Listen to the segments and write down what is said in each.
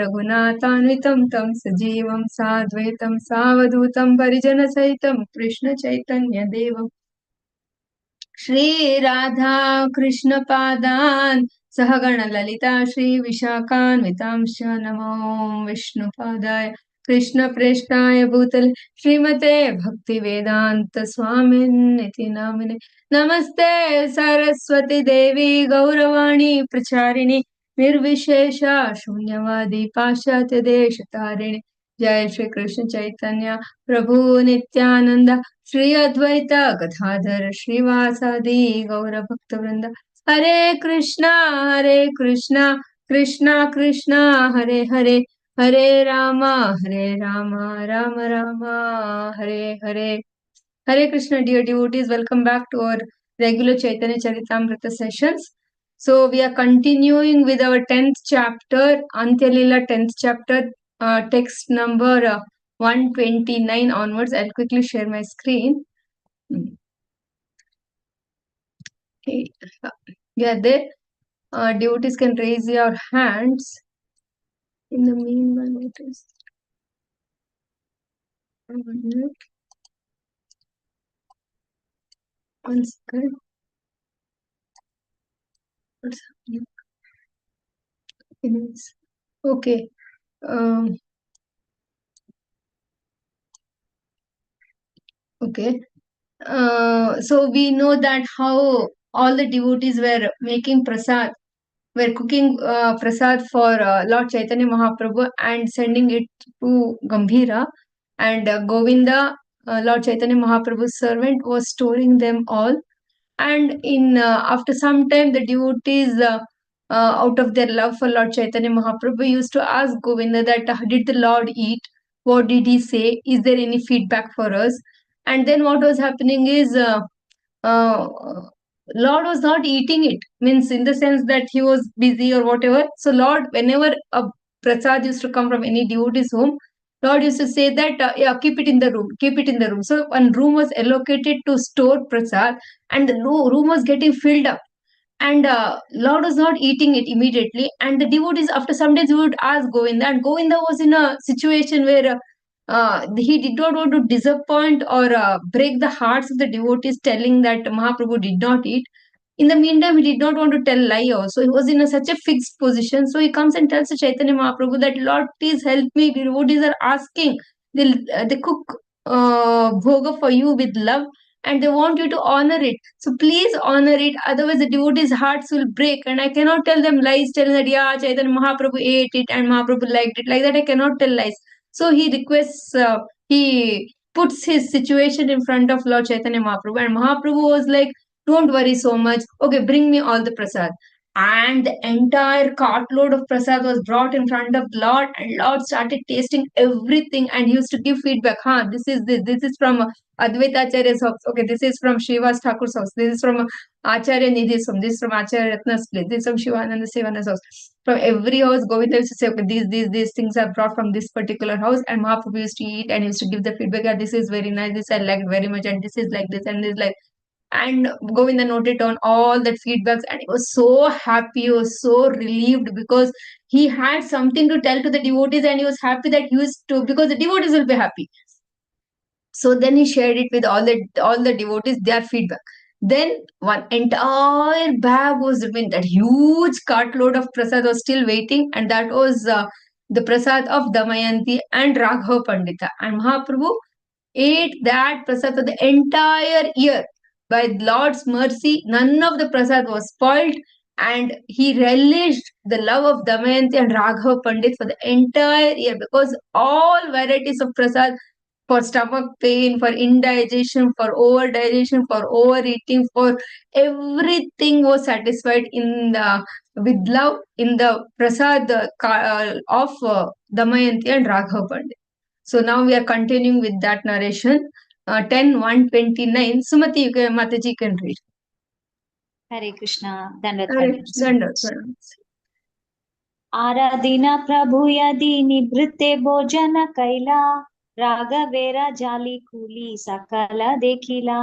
रघुनाथान्वितं तं सजीवं साद्वैतं सावधूतं परिजनसहितं कृष्णचैतन्यदेवं श्रीराधा कृष्णपादान् सहगणललिता श्रीविशाखान्वितांश्च नमो विष्णुपादाय कृष्णप्रेष्ठाय भूतले श्रीमते भक्तिवेदान्त स्वामिन्निति नामिने नमस्ते सरस्वती देवी गौरवाणी प्रचारिणी निर्विशेष शून्यवादी पाश्चात्य देश तारिणी जय श्री कृष्ण चैतन्य प्रभु नित्यानंद श्री अद्वैत गदाधर श्रीवासादि गौर भक्त वृंद हरे Krishna Krishna Krishna Hare Hare Hare Ram Ram Ram Hare Hare Hare Krishna, dear devotees, welcome back to our regular Chaitanya Charitamrita sessions. So we are continuing with our 10th chapter, Antya Lila 10th chapter, text number 129 onwards. I'll quickly share my screen. Okay, we are there. Devotees can raise your hands. In the meanwhile, it is 1 minute. 1 second. What's happening? Okay. Okay. So we know that how all the devotees were making prasad, were cooking prasad for Lord Chaitanya Mahaprabhu and sending it to Gambhira, and Govinda, Lord Chaitanya Mahaprabhu's servant, was storing them all. And in after some time, the devotees, out of their love for Lord Chaitanya Mahaprabhu, used to ask Govinda that did the Lord eat? What did he say? Is there any feedback for us? And then what was happening is uh, Lord was not eating it, means in the sense that he was busy or whatever. So Lord, whenever a prasad used to come from any devotee's home, Lord used to say that, yeah, keep it in the room, keep it in the room. So one room was allocated to store prasad, and the room was getting filled up. And Lord was not eating it immediately. And the devotees, after some days, would ask Govinda, and Govinda was in a situation where he did not want to disappoint or break the hearts of the devotees, telling that Mahaprabhu did not eat. In the meantime, he did not want to tell lie also. He was in such a fixed position. So he comes and tells to Chaitanya Mahaprabhu that, Lord, please help me. The devotees are asking. They cook bhoga for you with love, and they want you to honor it. So please honor it. Otherwise, the devotees' hearts will break. And I cannot tell them lies, telling that, yeah, Chaitanya Mahaprabhu ate it and Mahaprabhu liked it. Like that, I cannot tell lies. So he requests, he puts his situation in front of Lord Chaitanya Mahaprabhu. And Mahaprabhu was like, don't worry so much. Okay, bring me all the prasad. And the entire cartload of prasad was brought in front of Lord, and Lord started tasting everything, and he used to give feedback. This is from Advaita Acharya's house. Okay, this is from Srivas Thakur's house. This is from Acharya Nidhi's home. This is from Acharya Ratna's place. This is from Shivananda Sevana's house. From every house, Govinda used to say, okay, these things are brought from this particular house, and Mahaprabhu used to eat and used to give the feedback. Yeah, this is very nice. This I liked very much, and this is like this, and this like. And Govinda noted on all that feedbacks, and he was so happy, he was so relieved, because he had something to tell to the devotees, and he was happy that he used to, because the devotees will be happy. So then he shared it with all the devotees, their feedback. Then one entire bag was, I mean, that huge cartload of prasad was still waiting, and that was the prasad of Damayanti and Raghav Pandita. And Mahaprabhu ate that prasad for the entire year. By Lord's mercy, none of the prasad was spoiled, and he relished the love of Damayanti and Raghav Pandit for the entire year, because all varieties of prasad, for stomach pain, for indigestion, for overdigestion, for overeating, for everything, was satisfied in the with love in the prasad of Damayanti and Raghav Pandit. So now we are continuing with that narration. 10:129. Sumati, Mataji can read. Hare Krishna. Dandat Hare Pranam. Dandat. आराधिना प्रभु यदि निवृत्ते भोजन कैला राघवेरा जाली coolie सकल देखिला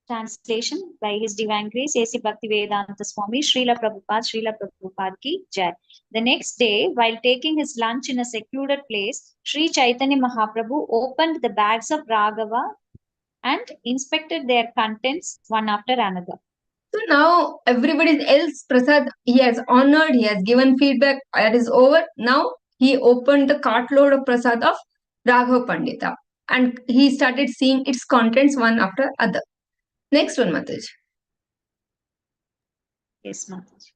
Translation by His Divine Grace, A.C. Bhaktivedanta Swami, Srila Prabhupada ki Jai. The next day, while taking his lunch in a secluded place, Sri Chaitanya Mahaprabhu opened the bags of Raghava and inspected their contents one after another. So now everybody else, Prasad, he has honored, he has given feedback, it is over. Now he opened the cartload of Prasad of Raghav Pandita and he started seeing its contents one after other. Next one, Mataj. Yes, Mataji.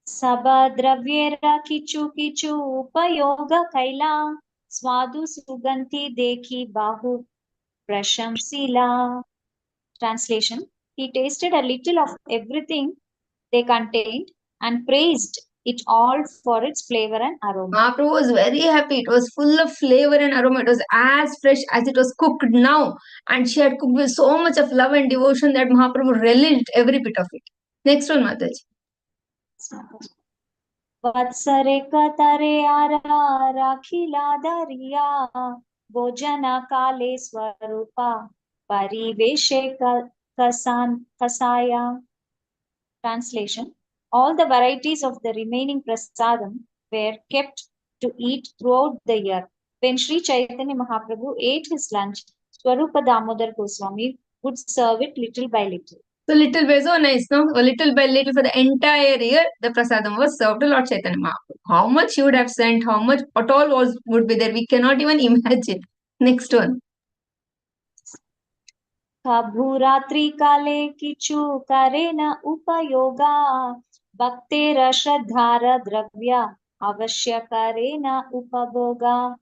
Sabhadravyera kichu kichu upayoga kaila swadu suganti dekhi bahu prashamsila. Translation: He tasted a little of everything they contained and praised it all for its flavor and aroma. Mahaprabhu was very happy. It was full of flavor and aroma. It was as fresh as it was cooked now. And she had cooked with so much of love and devotion that Mahaprabhu relished every bit of it. Next one, Mataji. Vatsare katare ara rakhila dariya bojana kale swarupa pariveshe kasaya. Translation: All the varieties of the remaining prasadam were kept to eat throughout the year. When Sri Chaitanya Mahaprabhu ate his lunch, Swarupa Damodar Goswami would serve it little by little. So little by so nice, no? A little by little for the entire year, the prasadam was served to Lord Chaitanya Mahaprabhu. How much he would have sent, how much at all would be there, we cannot even imagine. Next one. Kabhuratri kale kichu karena upayoga bhaktera shraddhara dravya avashya karena upaboga.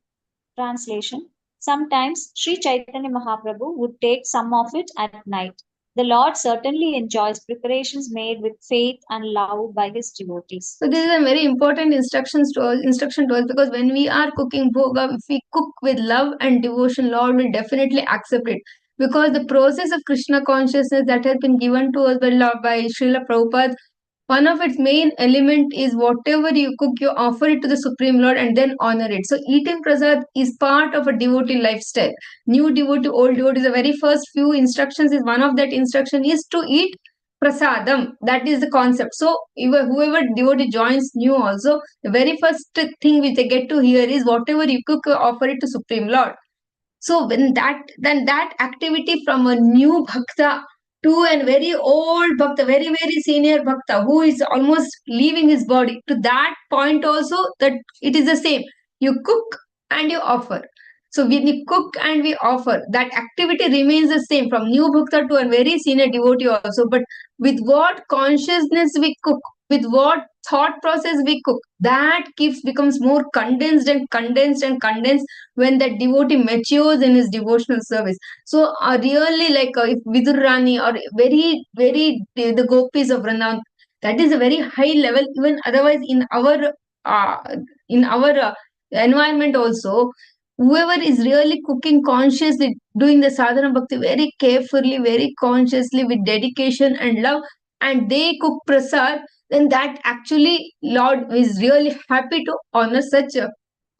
Translation: Sometimes Sri Chaitanya Mahaprabhu would take some of it at night. The Lord certainly enjoys preparations made with faith and love by his devotees. So this is a very important instruction to us because when we are cooking bhoga, if we cook with love and devotion, Lord will definitely accept it. Because the process of Krishna consciousness that has been given to us by Srila Prabhupada, one of its main element is whatever you cook, you offer it to the Supreme Lord and then honor it. So eating prasad is part of a devotee lifestyle. New devotee, old devotee, the very first few instructions is one of that instruction is to eat prasadam. That is the concept. So whoever devotee joins new also, the very first thing which they get to hear is whatever you cook, offer it to Supreme Lord. So when that activity from a new bhakta to a very old bhakta, very very senior bhakta who is almost leaving his body, to that point also that it is the same. You cook and you offer. So when we cook and we offer, that activity remains the same from new bhakta to a very senior devotee also. But with what consciousness we cook, with what thought process we cook, that becomes more condensed and condensed and condensed when that devotee matures in his devotional service. So really like if Vidur Rani or very very the gopis of Vrindavan, that is a very high level. Even otherwise uh, in our environment also, whoever is really cooking consciously, doing the sadhana bhakti very carefully, very consciously with dedication and love, and they cook prasad, then that actually Lord is really happy to honor such a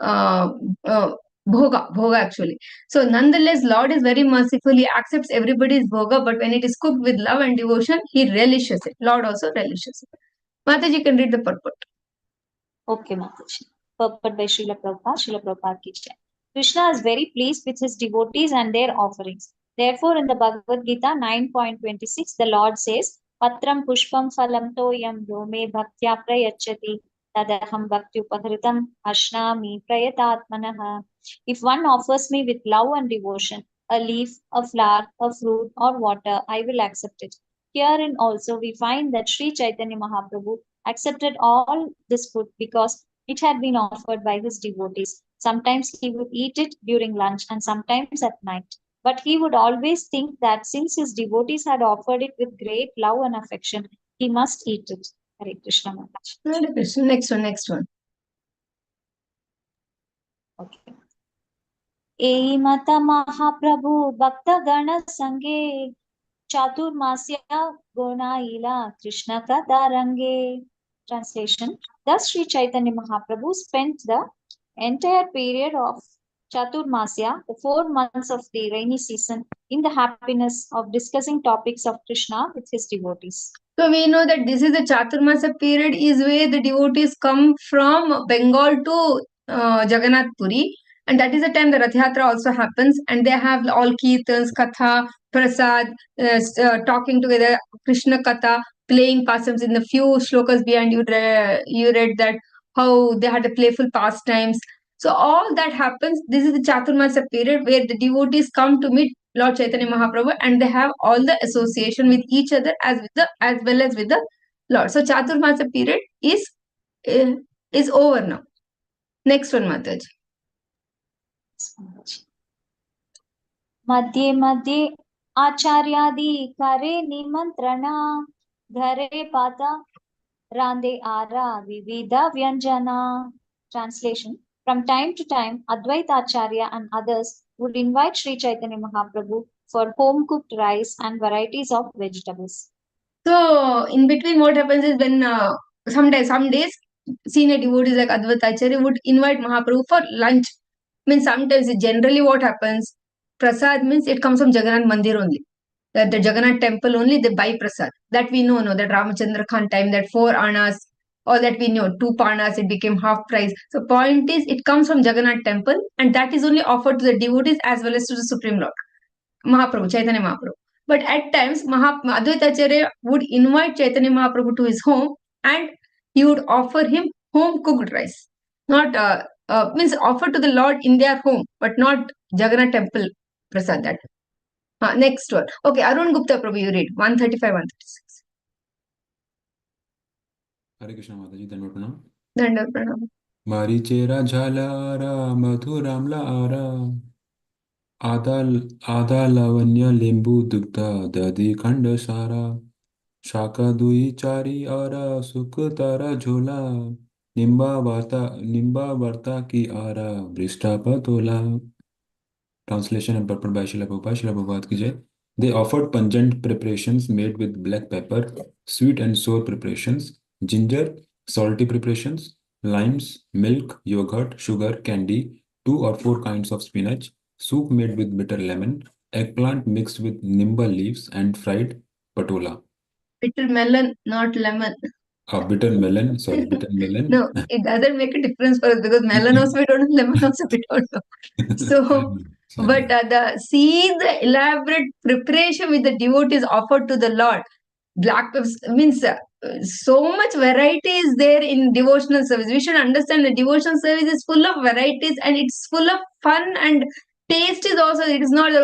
uh, uh, bhoga actually. So nonetheless, Lord is very merciful. He accepts everybody's bhoga, but when it is cooked with love and devotion, He relishes it. Lord also relishes it. Mataji can read the purport. Okay, Mataji. Purport by Srila Prabhupada ki Jai. Krishna is very pleased with his devotees and their offerings. Therefore, in the Bhagavad Gita 9.26, the Lord says, Patram pushpam phalam toyam yome bhaktya prayachati tadaham bhakti upahritam ashnami prayatatmanaha. If one offers me with love and devotion, a leaf, a flower, a fruit, or water, I will accept it. Herein also we find that Sri Chaitanya Mahaprabhu accepted all this food because it had been offered by his devotees. Sometimes he would eat it during lunch and sometimes at night. But he would always think that since his devotees had offered it with great love and affection, he must eat it. Hare Krishna Maharaj. Hare Krishna. Next one. Okay. एहि मत महाप्रभु भक्त गण संगे चातुर्मास्या गुणाइला Krishna Katarange. Translation: Thus Sri Chaitanya Mahaprabhu spent the entire period of Chaturmasya, the 4 months of the rainy season, in the happiness of discussing topics of Krishna with his devotees. So we know that this is the Chaturmasa period is where the devotees come from Bengal to Jagannath Puri, and that is the time the Rath Yatra also happens, and they have all kirtans, katha, prasad, talking together, Krishna katha, playing pastimes. In the few shlokas behind you read that how they had a playful pastimes. So all that happens. This is the Chaturmasa period where the devotees come to meet Lord Chaitanya Mahaprabhu, and they have all the association with each other as well as with the Lord. So Chaturmasa period uh, is over now. Next one, Mataji. मध्ये मध्ये आचार्यादि करे निमंत्रणा घरे पाता रांदे आरा विविधा व्यंजना. Translation: From time to time, Advaita Acharya and others would invite Sri Chaitanya Mahaprabhu for home cooked rice and varieties of vegetables. So in between, what happens is when some days senior devotees like Advaita Acharya would invite Mahaprabhu for lunch. Means sometimes generally what happens, prasad means it comes from Jagannath Mandir only. The Jagannath temple only they buy prasad. That we know, no, that Ramachandra Khan time, that 4 annas, all that we know, 2 panas, it became half price. So point is, it comes from Jagannath temple, and that is only offered to the devotees as well as to the Supreme Lord, Mahaprabhu, Chaitanya Mahaprabhu. But at times, Advaita Acharya would invite Chaitanya Mahaprabhu to his home, and he would offer him home cooked rice. Not means offer to the Lord in their home, but not Jagannath temple prasad. That next one. Okay, Arun Gupta Prabhu, you read 135, 136. Hare Krishna Mataji, Dandavat Pranam. Dandavat Pranam. Marichera jhalara madhuramla ara आधा लवण्य लींबू दुग्ध दधि खंड सारा शाका दुई चारी और सुख तारा झोला निम्बा वार्ता की आरा बृष्टा पतोला. Translation and purport by Srila Prabhupada. Srila Prabhupada ki jai. They offered pungent preparations made with black pepper, sweet and sour preparations, ginger, salty preparations, limes, milk, yogurt, sugar, candy, 2 or 4 kinds of spinach, soup made with bitter lemon, eggplant mixed with nimba leaves, and fried patola. Bitter melon, not lemon. Bitter melon, sorry, bitter melon. No, it doesn't make a difference for us because melon also we don't know, lemon also we don't know. So, but the elaborate preparation with the devotees offered to the Lord. Black means so much variety is there in devotional service. We should understand the devotional service is full of varieties and it's full of fun, and taste is also. It is not that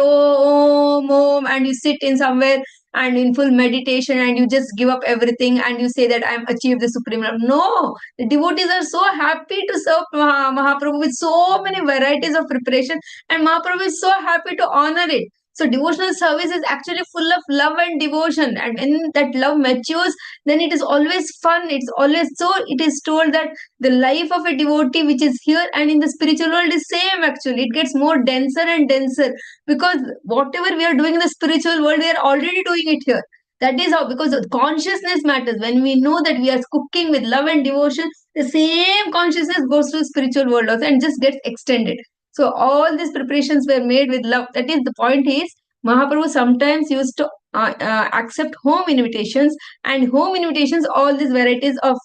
and you sit in somewhere and in full meditation and you just give up everything and you say that I am achieved the supreme love. No, the devotees are so happy to serve Mahaprabhu with so many varieties of preparation, and Mahaprabhu is so happy to honor it. So devotional service is actually full of love and devotion, and when that love matures, then it is always fun. It's always so. It is told that the life of a devotee, which is here and in the spiritual world, is same. Actually, it gets more denser and denser because whatever we are doing in the spiritual world, we are already doing it here. That is how, because consciousness matters. When we know that we are cooking with love and devotion, the same consciousness goes to the spiritual world also and just gets extended. So all these preparations were made with love. That is the point is Mahaprabhu sometimes used to accept home invitations, and home invitations, all these varieties of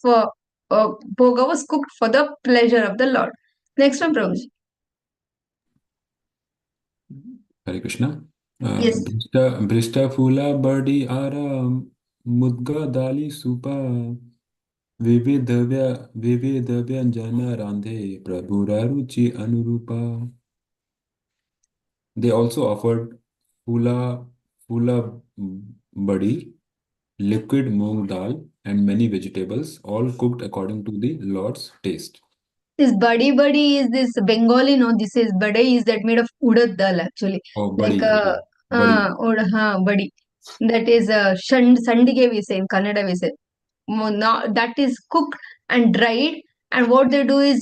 bhoga was cooked for the pleasure of the Lord. Next one, Prabhuji. Hare Krishna. Yes. Brista Fula Birdi Ara Mudga Dali Supa विविध व्यंजन रांधे प्रभुरा रुचि अनुरूपा. They also offered fula badi, liquid moong dal, and many vegetables, all cooked according to the Lord's taste. This badi is this Bengali, no? This is badi is that made of udad dal actually. Oh, Like badi. badi. That is sandige we say in Kannada we say. That is cooked and dried, and what they do is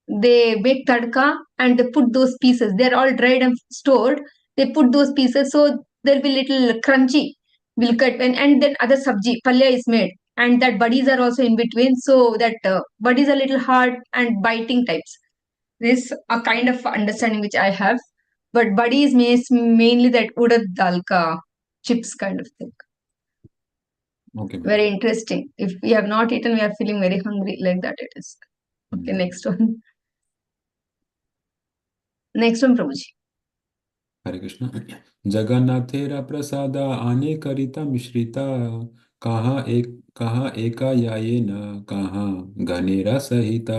they make tadka and they put those pieces. They're all dried and stored. They put those pieces so they'll be little crunchy. Will cut and then other sabji palya is made, and that buddies are also in between, so that buddies are little hard and biting types. This a kind of understanding which I have. But buddy is mainly that udad dal ka chips kind of thing. Okay, Very Mataji. interesting. If we have not eaten, we are feeling very hungry. Like that it is. Okay, next one. Next one, Prabhuji. Hare Krishna. जगन्नाथेरा प्रसादा आने करिता मिश्रिता कहाँ एका यायेन कहाँ गनेरा सहिता.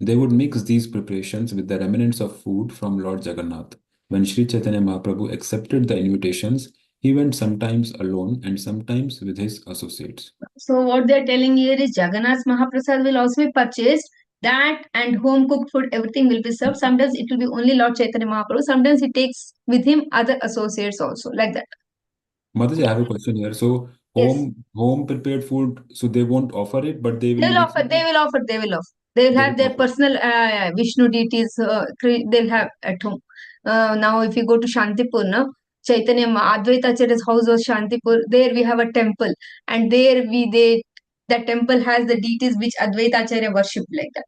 They would mix these preparations with the remnants of food from Lord Jagannath. When Sri Chaitanya Mahaprabhu accepted the invitations, he went sometimes alone and sometimes with his associates. So what they are telling here is Jagannath Mahaprasad will also be purchased. That and home cooked food, everything will be served. Sometimes it will be only Lord Chaitanya Mahaprabhu. Sometimes he takes with him other associates also, like that. Mataji, I have a question here. So Yes. home prepared food, so they won't offer it, but they They will will mix offer. it. They will offer. They will offer. They will They have will their offer. personal Vishnu deities. They'll have at home. Now, if you go to Shantipur, no, Chaitanya Advaita Acharya's house was Shantipur. There we have a temple, and there that temple has the deities which Advaita Acharya worshipped, like that.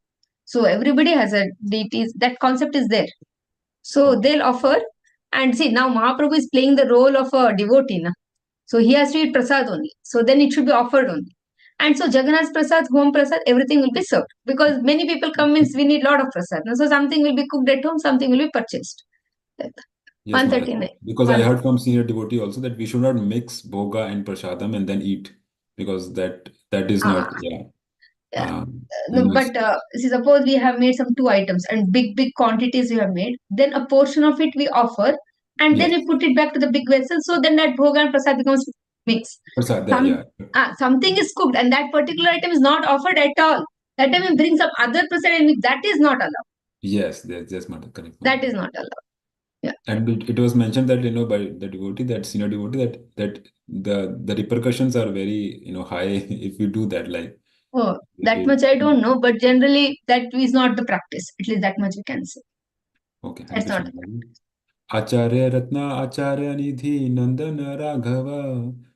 So everybody has a deities. That concept is there. So Okay. they'll offer, and see now Mahaprabhu is playing the role of a devotee, na? So he has to eat prasad only. So then it should be offered only. And so Jagannath prasad, home prasad, everything will be served because many people come means we need lot of prasad. So something will be cooked at home, something will be purchased. Yes, Mataji. 139. Because I heard from senior devotee also that we should not mix bhoga and prasadam and then eat because that is not, yeah. Yeah. You No, know, but see, suppose we have made some two items and big quantities we have made, then a portion of it we offer and then yes, we put it back to the big vessel. So then that bhoga and prasad becomes mixed. prasad, Some, yeah. something is cooked and that particular item is not offered at all. That time we bring some other prasad and mix. That is not allowed. Yes, that's Mataji, correct, That is Mataji. not allowed. Yeah. And it was mentioned that, by the devotee, that senior devotee, that the repercussions are very, high if you do that, like Oh, if that you, much I don't know, but generally that is not the practice. At least that much we can say. okay, Hare That's Krishna. not. आचार्य रत्न आचार्य निधि नंदन राघव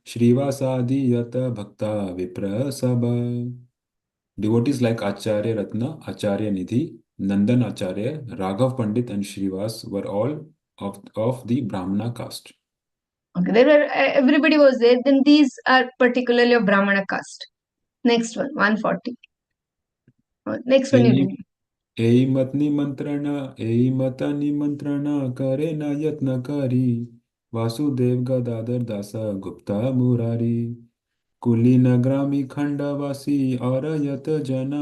श्रीवासादि यत भक्ता विप्र सब. Devotees like Acharya Ratna, Acharya Nidhi, Nandan Acharya, Raghav Pandit, and Srivas were all of the Brahmana caste. Okay, there were everybody was there. Then these are particularly of Brahmana caste. Next one, 140. Next one you AE read. एई मत निमंत्रण करे न यत्न करी वासुदेव गदाधर दास गुप्ता मुरारी कुलीन ग्रामी खंडवासी और यत जन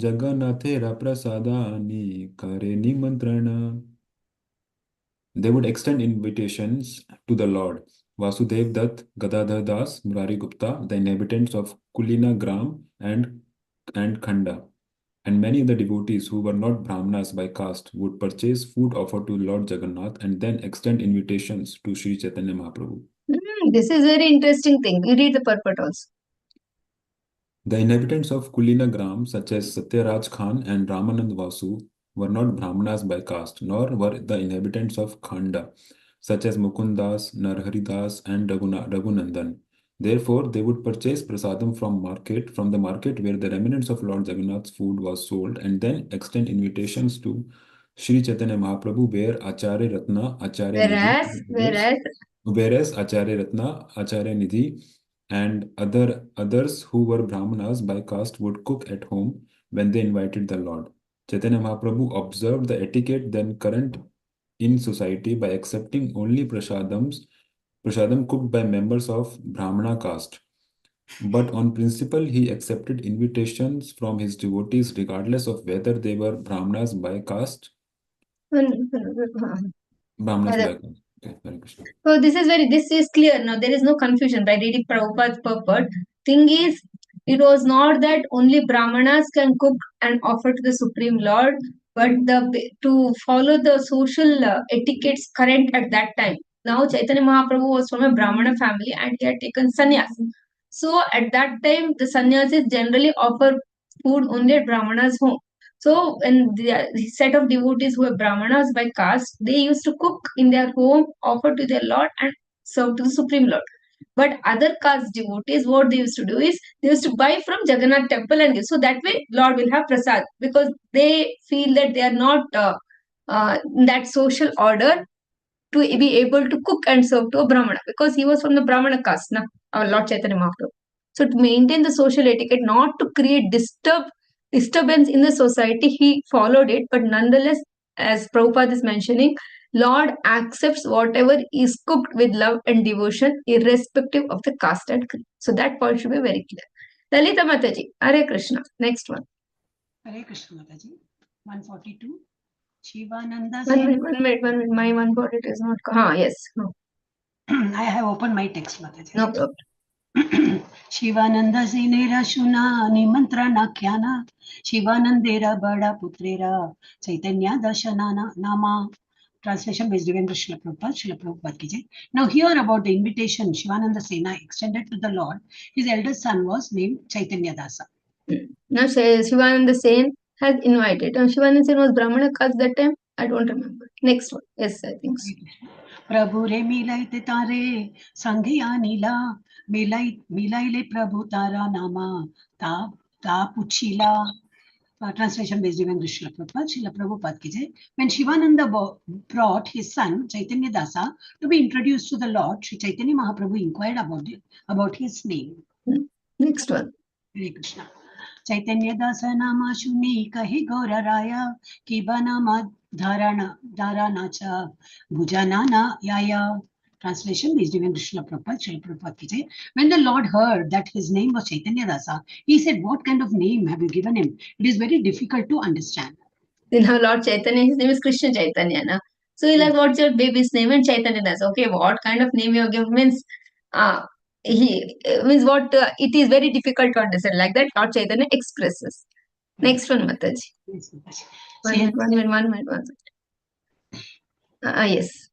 जगन्नाथेरा प्रसादानि करे निमंत्रण. They would extend invitations to the Lord Vasudev Dutt, Gadadhar Das, Murari Gupta, the inhabitants of Kulina Gram and Khanda. And many of the devotees who were not Brahmanas by caste would purchase food offered to Lord Jagannath and then extend invitations to Sri Chaitanya Mahaprabhu. This is very interesting thing. You read the purport also. The inhabitants of Kulina Gram, such as Satyaraj Khan and Ramanand Vasu, were not Brahmanas by caste, nor were the inhabitants of Khanda, such as Mukundas, Narharidas, and Raghunandan. Therefore, they would purchase prasadam from the market where the remnants of Lord Jagannath's food was sold, and then extend invitations to Sri Chaitanya Mahaprabhu, where Acharya Ratna, Acharya Nidhi, whereas Acharya Ratna, Acharya Nidhi, and others who were Brahmanas by caste would cook at home when they invited the Lord. Chaitanya Mahaprabhu observed the etiquette then current in society by accepting only prasadam cooked by members of Brahmana caste. But on principle, he accepted invitations from his devotees regardless of whether they were Brahmanas by caste. Brahmanas by caste. Okay, Hare Krishna. So this is clear now. There is no confusion by reading Prabhupada's purport. Thing is, it was not that only Brahmanas can cook and offer to the Supreme Lord, but to follow the social etiquettes current at that time. Now Chaitanya Mahaprabhu was from a Brahmana family and he had taken sannyas. So at that time, the sannyasis generally offer food only at Brahmana's home. So when the set of devotees who were Brahmanas by caste, they used to cook in their home, offer to their Lord, and serve to the Supreme Lord. But other caste devotees, what they used to do is they used to buy from Jagannath temple and give. So that way, Lord will have prasad because they feel that they are not in that social order to be able to cook and serve to a Brahmana because he was from the Brahmana caste, na, our Lord Chaitanya Mahaprabhu. So to maintain the social etiquette, not to create disturbance in the society, he followed it. But nonetheless, as Prabhupada is mentioning, Lord accepts whatever is cooked with love and devotion, irrespective of the caste and creed. So that point should be very clear. Lalita Mataji, Hare Krishna. Next one. Hare Krishna Mataji. 142. Shivananda One minute. My one word it is not. Yes. No. I have opened my text, Mataji. No problem. Shivanand सेनेरा शुना निमंत्रणाख्याना शिवानंदेरा बड़ा पुत्रेरा चैतन्य दर्शनाना नामा. Translation by Srila Prabhupada ki jai. Now here about the invitation Shivananda Sena extended to the Lord. His eldest son was named Chaitanya Dasa. Now Shivananda Sen has invited. Shivananda Sen was Brahmana caste that time. I don't remember. Next one. Yes, I think so. प्रभु रे मिलाइते तारे संघिया नीला मिलाइले प्रभु तारा नामा ता पुछिला. Translation based on Srila Prabhupada ki jai. When Shivananda brought his son Chaitanya Dasa to be introduced to the Lord, Sri Chaitanya Mahaprabhu inquired about his name. Next one. Hare Krishna. Chaitanya Dasa nama shuni kahi Gaura Raya kiba nama dharana cha bhujanana yaya. Translation based on Srila Prabhupada ki jai. When the Lord heard that his name was Chaitanya Dasa, he said, "What kind of name have you given him? It is very difficult to understand." Now Lord Chaitanya, his name is Krishna Chaitanya. Na? So he'll ask, what's your baby's name? And Chaitanya does. Okay, what kind of name you have given means he means what it is very difficult to understand. Like that, Lord Chaitanya expresses. Next one, Mataji. Yes, Mataji. One minute. Yes.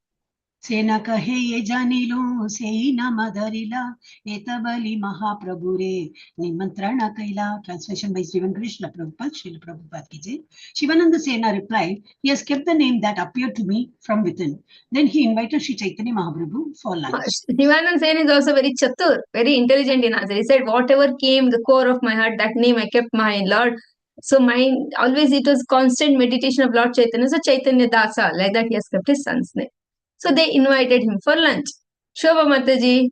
सेना कहे ये जानी लो से ही नाम धरिला ये तबली महाप्रभु रे निमंत्रण कैला. Translation by Sri Krishna Prabhupada ki jai. Shivananda Sena replied, "He has kept the name that appeared to me from within." Then he invited Sri Chaitanya Mahaprabhu for lunch. Shivananda Sen is also very chatur, very intelligent in answer. He said, whatever came the core of my heart, that name I kept my Lord. So mine always it was constant meditation of Lord Chaitanya. So Chaitanya Dasa, like that he has kept his son's name. So they invited him for lunch. Shobha Mataji.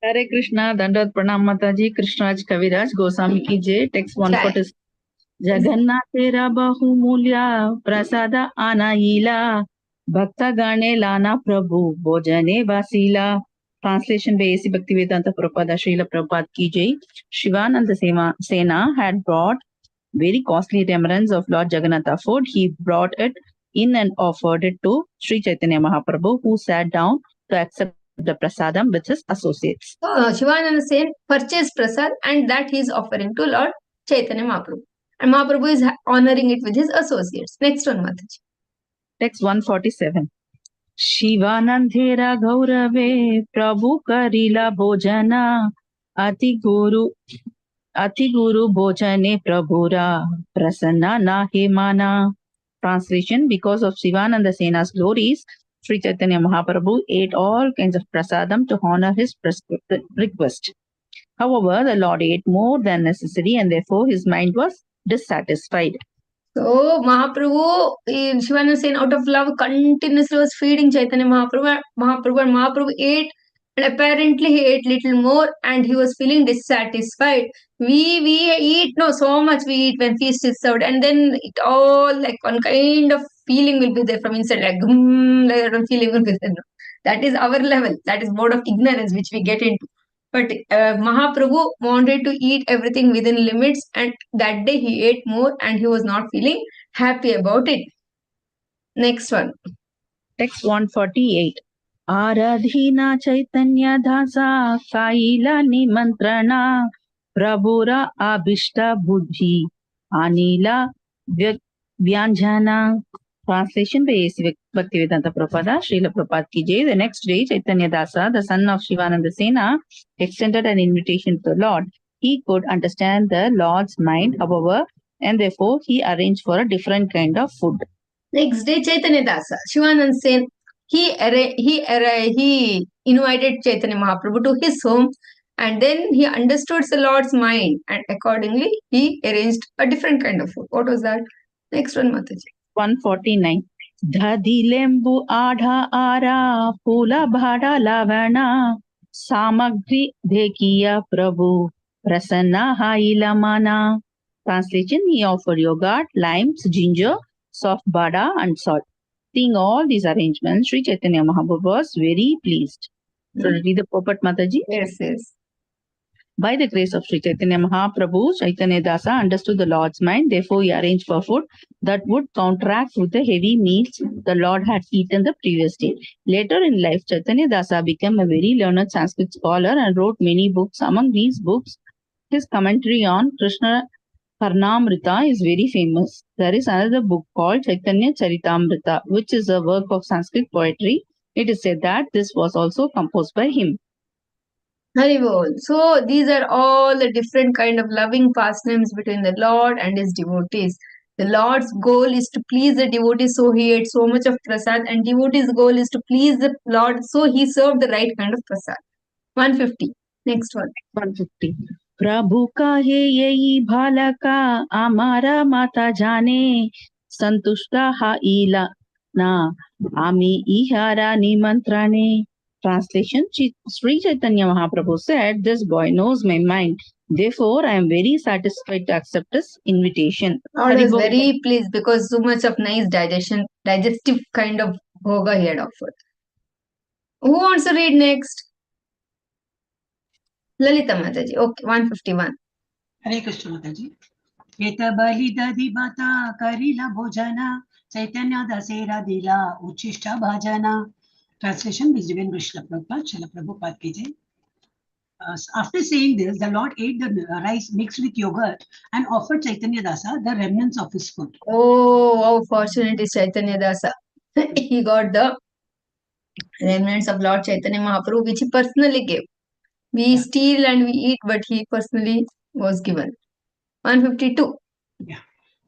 Hare Krishna, Dandat Pranam Mataji, Krishnaraj Kaviraj, Goswami ki jai. Text 146. Jagannatera bahumulya prasada anaila bhakta gane lana prabhu bhojane vasila. Translation by A.C. Bhaktivedanta Prabhupada Srila Prabhupada ki jai. Shivananda Sena had brought very costly remnants of Lord Jagannatha food. He brought it in and offered it to Sri Chaitanya Mahaprabhu, who sat down to accept the prasadam with his associates. So Shivananda Sen purchased prasad and that he is offering to Lord Chaitanya Mahaprabhu. And Mahaprabhu is honoring it with his associates. Next one, Mataji. Text 147. Shivanandhera Gaurave Prabhu Karila Bhojana Ati Guru Bhojane Prabhura Prasanna Nahe Mana. Translation: because of Shivananda Sena's glories, Sri Chaitanya Mahaprabhu ate all kinds of prasadam to honor his request. However, the Lord ate more than necessary and therefore his mind was dissatisfied. So Mahaprabhu, Shivananda Sen out of love continuously was feeding Chaitanya Mahaprabhu. Mahaprabhu ate and apparently he ate little more and he was feeling dissatisfied. We eat so much we eat when feast is served and then it all like one kind of feeling will be there from inside like that one feeling will be there. That is our level. That is mode of ignorance which we get into. But Mahaprabhu wanted to eat everything within limits and that day he ate more and he was not feeling happy about it. Next one. Text 148. Aradhina Chaitanya Dasa Kaila Nimantrana Prabhura Abhishta Buddhi Anila Vyanjana. Translation by A.C. Bhaktivedanta Prabhupada Srila Prabhupada ki jai. The next day, Chaitanya Dasa, the son of Shivananda Sena, extended an invitation to the Lord. He could understand the Lord's mind, however, and therefore he arranged for a different kind of food. Next day, Chaitanya Dasa, Shivananda Sen he invited Chaitanya Mahaprabhu to his home, and then he understood the Lord's mind, and accordingly he arranged a different kind of food. What was that? Next one, Mataji. 149. Dhadilembu adha ara pula bhada lavana samagri dekiya prabhu prasanna haila mana. Translation: he offered yogurt, limes, ginger, soft bada and salt. Seeing all these arrangements, Sri Chaitanya Mahaprabhu was very pleased. So read the purport, Mataji. Yes, yes. By the grace of Sri Chaitanya Mahaprabhu, Chaitanya Dasa understood the Lord's mind. Therefore, he arranged for food that would counteract with the heavy meals the Lord had eaten the previous day. Later in life, Chaitanya Dasa became a very learned Sanskrit scholar and wrote many books. Among these books, his commentary on Krishna Karnamrita is very famous. There is another book called Chaitanya Charitamrita, which is a work of Sanskrit poetry. It is said that this was also composed by him. Haribol. So these are all the different kind of loving pastimes between the Lord and his devotees. The Lord's goal is to please the devotees, so he ate so much of prasad, and devotee's goal is to please the Lord, so he served the right kind of prasad. 150. Next one. 150. प्रभु कहे यही भालका आमारा माता जाने संतुष्टा हा इला ना आमी इहारा निमंत्रणे. Translation: Sri Chaitanya Mahaprabhu said, "This boy knows my mind. Therefore, I am very satisfied to accept his invitation." I was very pleased because so much of nice digestive kind of bhoga he had offered. Who wants to read next? Lalita Mataji. Okay, 151. Hare Krishna Mataji. Eta bali dadi bata karila bhojana Chaitanya dasera dila uchishta bhajana. Translation by Divine Srila Prabhupada, Srila Prabhupada ki jai. After saying this, the Lord ate the rice mixed with yogurt and offered Chaitanya Dasa the remnants of his food. Oh, how fortunate is Chaitanya Dasa. He got the remnants of Lord Chaitanya Mahaprabhu, which he personally gave. We steal and we eat, but he personally was given. 152. Yeah.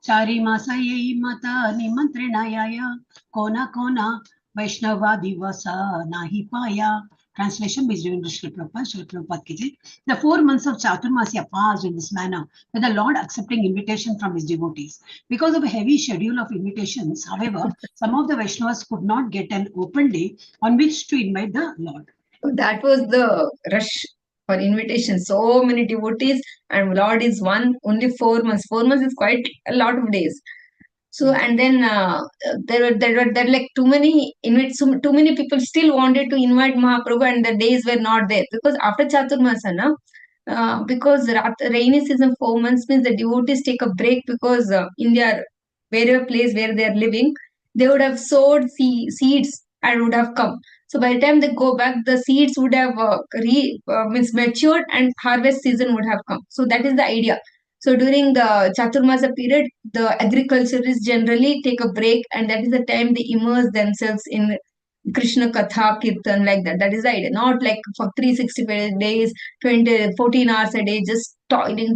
Chari masa yehi mata nimantrinayaya kona kona Vaishnava divasa nahi paya. Translation by Srila Prabhupada, Srila Prabhupada ki jai. The 4 months of Chaturmasya passed in this manner, with the Lord accepting invitation from his devotees. Because of a heavy schedule of invitations, however, some of the Vaishnavas could not get an open day on which to invite the Lord. So that was the rush for invitation. So many devotees, and Lord is one, only 4 months. 4 months is quite a lot of days. So, and then there were like too many people still wanted to invite Mahaprabhu, and the days were not there because after Chaturmasana, because rainy season 4 months means the devotees take a break because in their wherever place where they are living, they would have sowed seeds and would have come. So by the time they go back, the seeds would have means matured and harvest season would have come. So that is the idea. So during the Chaturmasa period, the agriculturists generally take a break, and that is the time they immerse themselves in Krishna Katha, Kirtan, like that. That is the idea. Not like for 365 days, 14 hours a day, just toiling,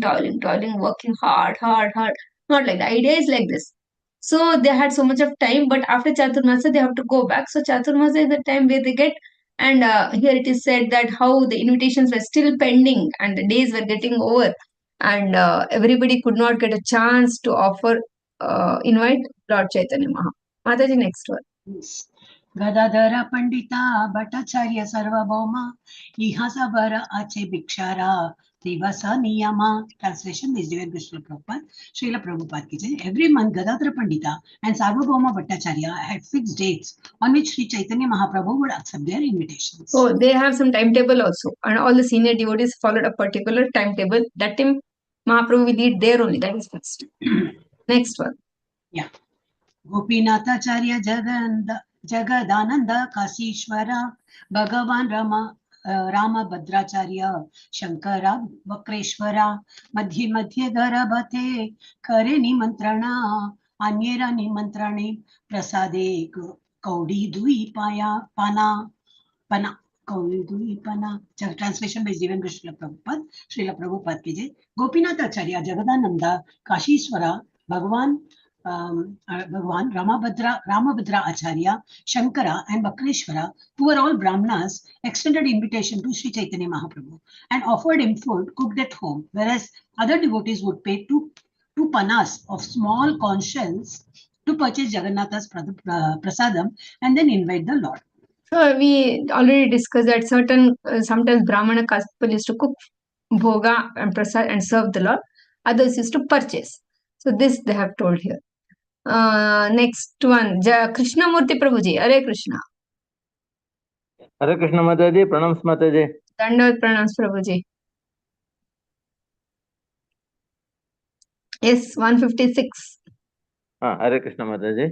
working hard. Not like that. The idea is like this. So they had so much of time, but after Chaturmasa, they have to go back. So Chaturmasa is the time where they get, and here it is said that how the invitations were still pending and the days were getting over, and everybody could not get a chance to invite Lord Chaitanya Mahaprabhu. Mataji, next one. Yes. Gadadhara Pandita Bhattacharya Sarvabhauma Ihasa Bara Ache Bhikshara Trivasa Niyama. Translation is Divine Srila Prabhupada, Srila Prabhupada ki jai. Every month Gadadhara Pandita and Sarvabhauma Bhattacharya had fixed dates on which Sri Chaitanya Mahaprabhu would accept their invitations. Oh, they have some timetable also, and all the senior devotees followed a particular timetable. That time Mahaprabhu will eat there only. That is fixed. Next one. Yeah. Gopinathacharya Jagadananda Kasishwara Bhagavan Rama Bhadracharya Shankara Vakreshwara Madhye Madhye Garabhate Kare Nimantrana Anyera Nimantrane Prasade Kaudi Dui Pana Kaudi Dui Pana. Translation by Divine Srila Prabhupada, Srila Prabhupada ki jai. Gopinathacharya Jagadananda Kashishwara Bhagavan Bhagwan Ramabhadra Acharya, Shankara and Bakreshwara, who were all Brahmanas, extended invitation to Sri Chaitanya Mahaprabhu and offered him food cooked at home, whereas other devotees would pay two panas of small conch shells to purchase Jagannatha's prasadam and then invite the Lord. So we already discussed that certain sometimes Brahmana caste people used to cook bhoga and prasad and serve the Lord. Others used to purchase. So this they have told here. Next one, Krishnamurti Prabhuji. Hare Krishna. Hare Krishna Mataji, pranams Mataji. Dandavat pranams Prabhuji. Yes, 156. Hare Krishna Mataji.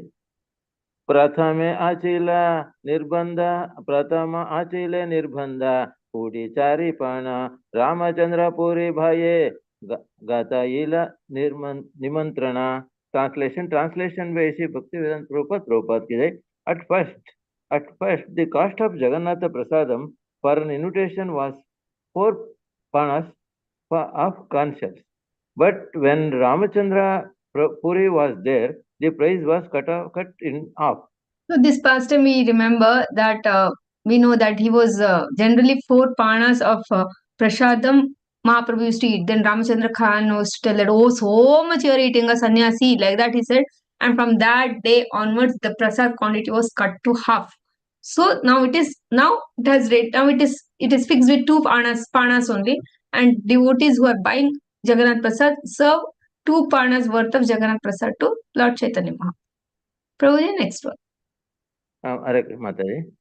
Prathame achila nirbandha, prathama achile nirbandha, pudi chari pana, Ramachandra puri bhaye, gataila nimantrana. Translation by Sri Bhaktivedanta Prabhupada ki jai. At first, the cost of Jagannatha Prasadam for an invitation was 4 panas of conscience. But when Ramachandra Puri was there, the price was cut in half. So this past time we remember that we know that he was generally 4 panas of prasadam Mahaprabhu used to eat. Then Ramachandra Khan was to tell that, oh, so much you are eating a sannyasi. Like that he said. And from that day onwards, the prasad quantity was cut to half. So now it is fixed with 2 panas only. And devotees who are buying Jagannath Prasad serve 2 panas worth of Jagannath Prasad to Lord Chaitanya Mahaprabhu. Prabhuji, next one. Hare Mataji.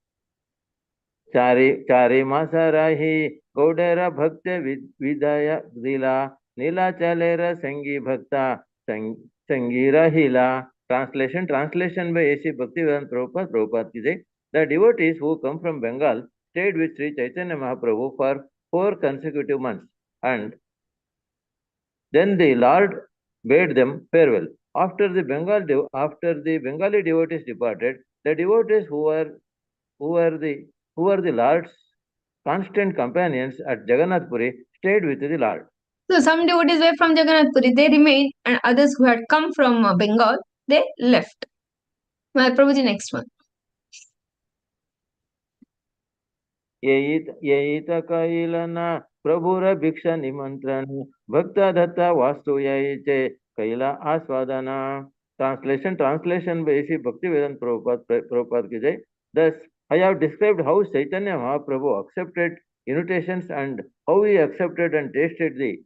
Chari masarahi Gaudera Bhakta Vidaya Lila Nila Chalera Sangi Bhakta Sangira Hila. Translation by A.C. Bhaktivedanta Prabhupada ki jai. The devotees who come from Bengal stayed with Sri Chaitanya Mahaprabhu for 4 consecutive months, and then the Lord bade them farewell. After the Bengali devotees departed, the devotees who were the Lord's constant companions at Jagannath Puri stayed with the Lord. So some devotees were from Jagannath Puri, they remained, and others who had come from Bengal, they left. Well, Prabhuji, next one. Yeita kailana Prabhura Bhiksha Nimantrana Bhakta Datta Vastu Yaiche Kaila Aswadana. Translation by A.C. Bhaktivedanta Prabhupada ki jai. Thus, I have described how Chaitanya Mahaprabhu accepted invitations and how he accepted and tasted the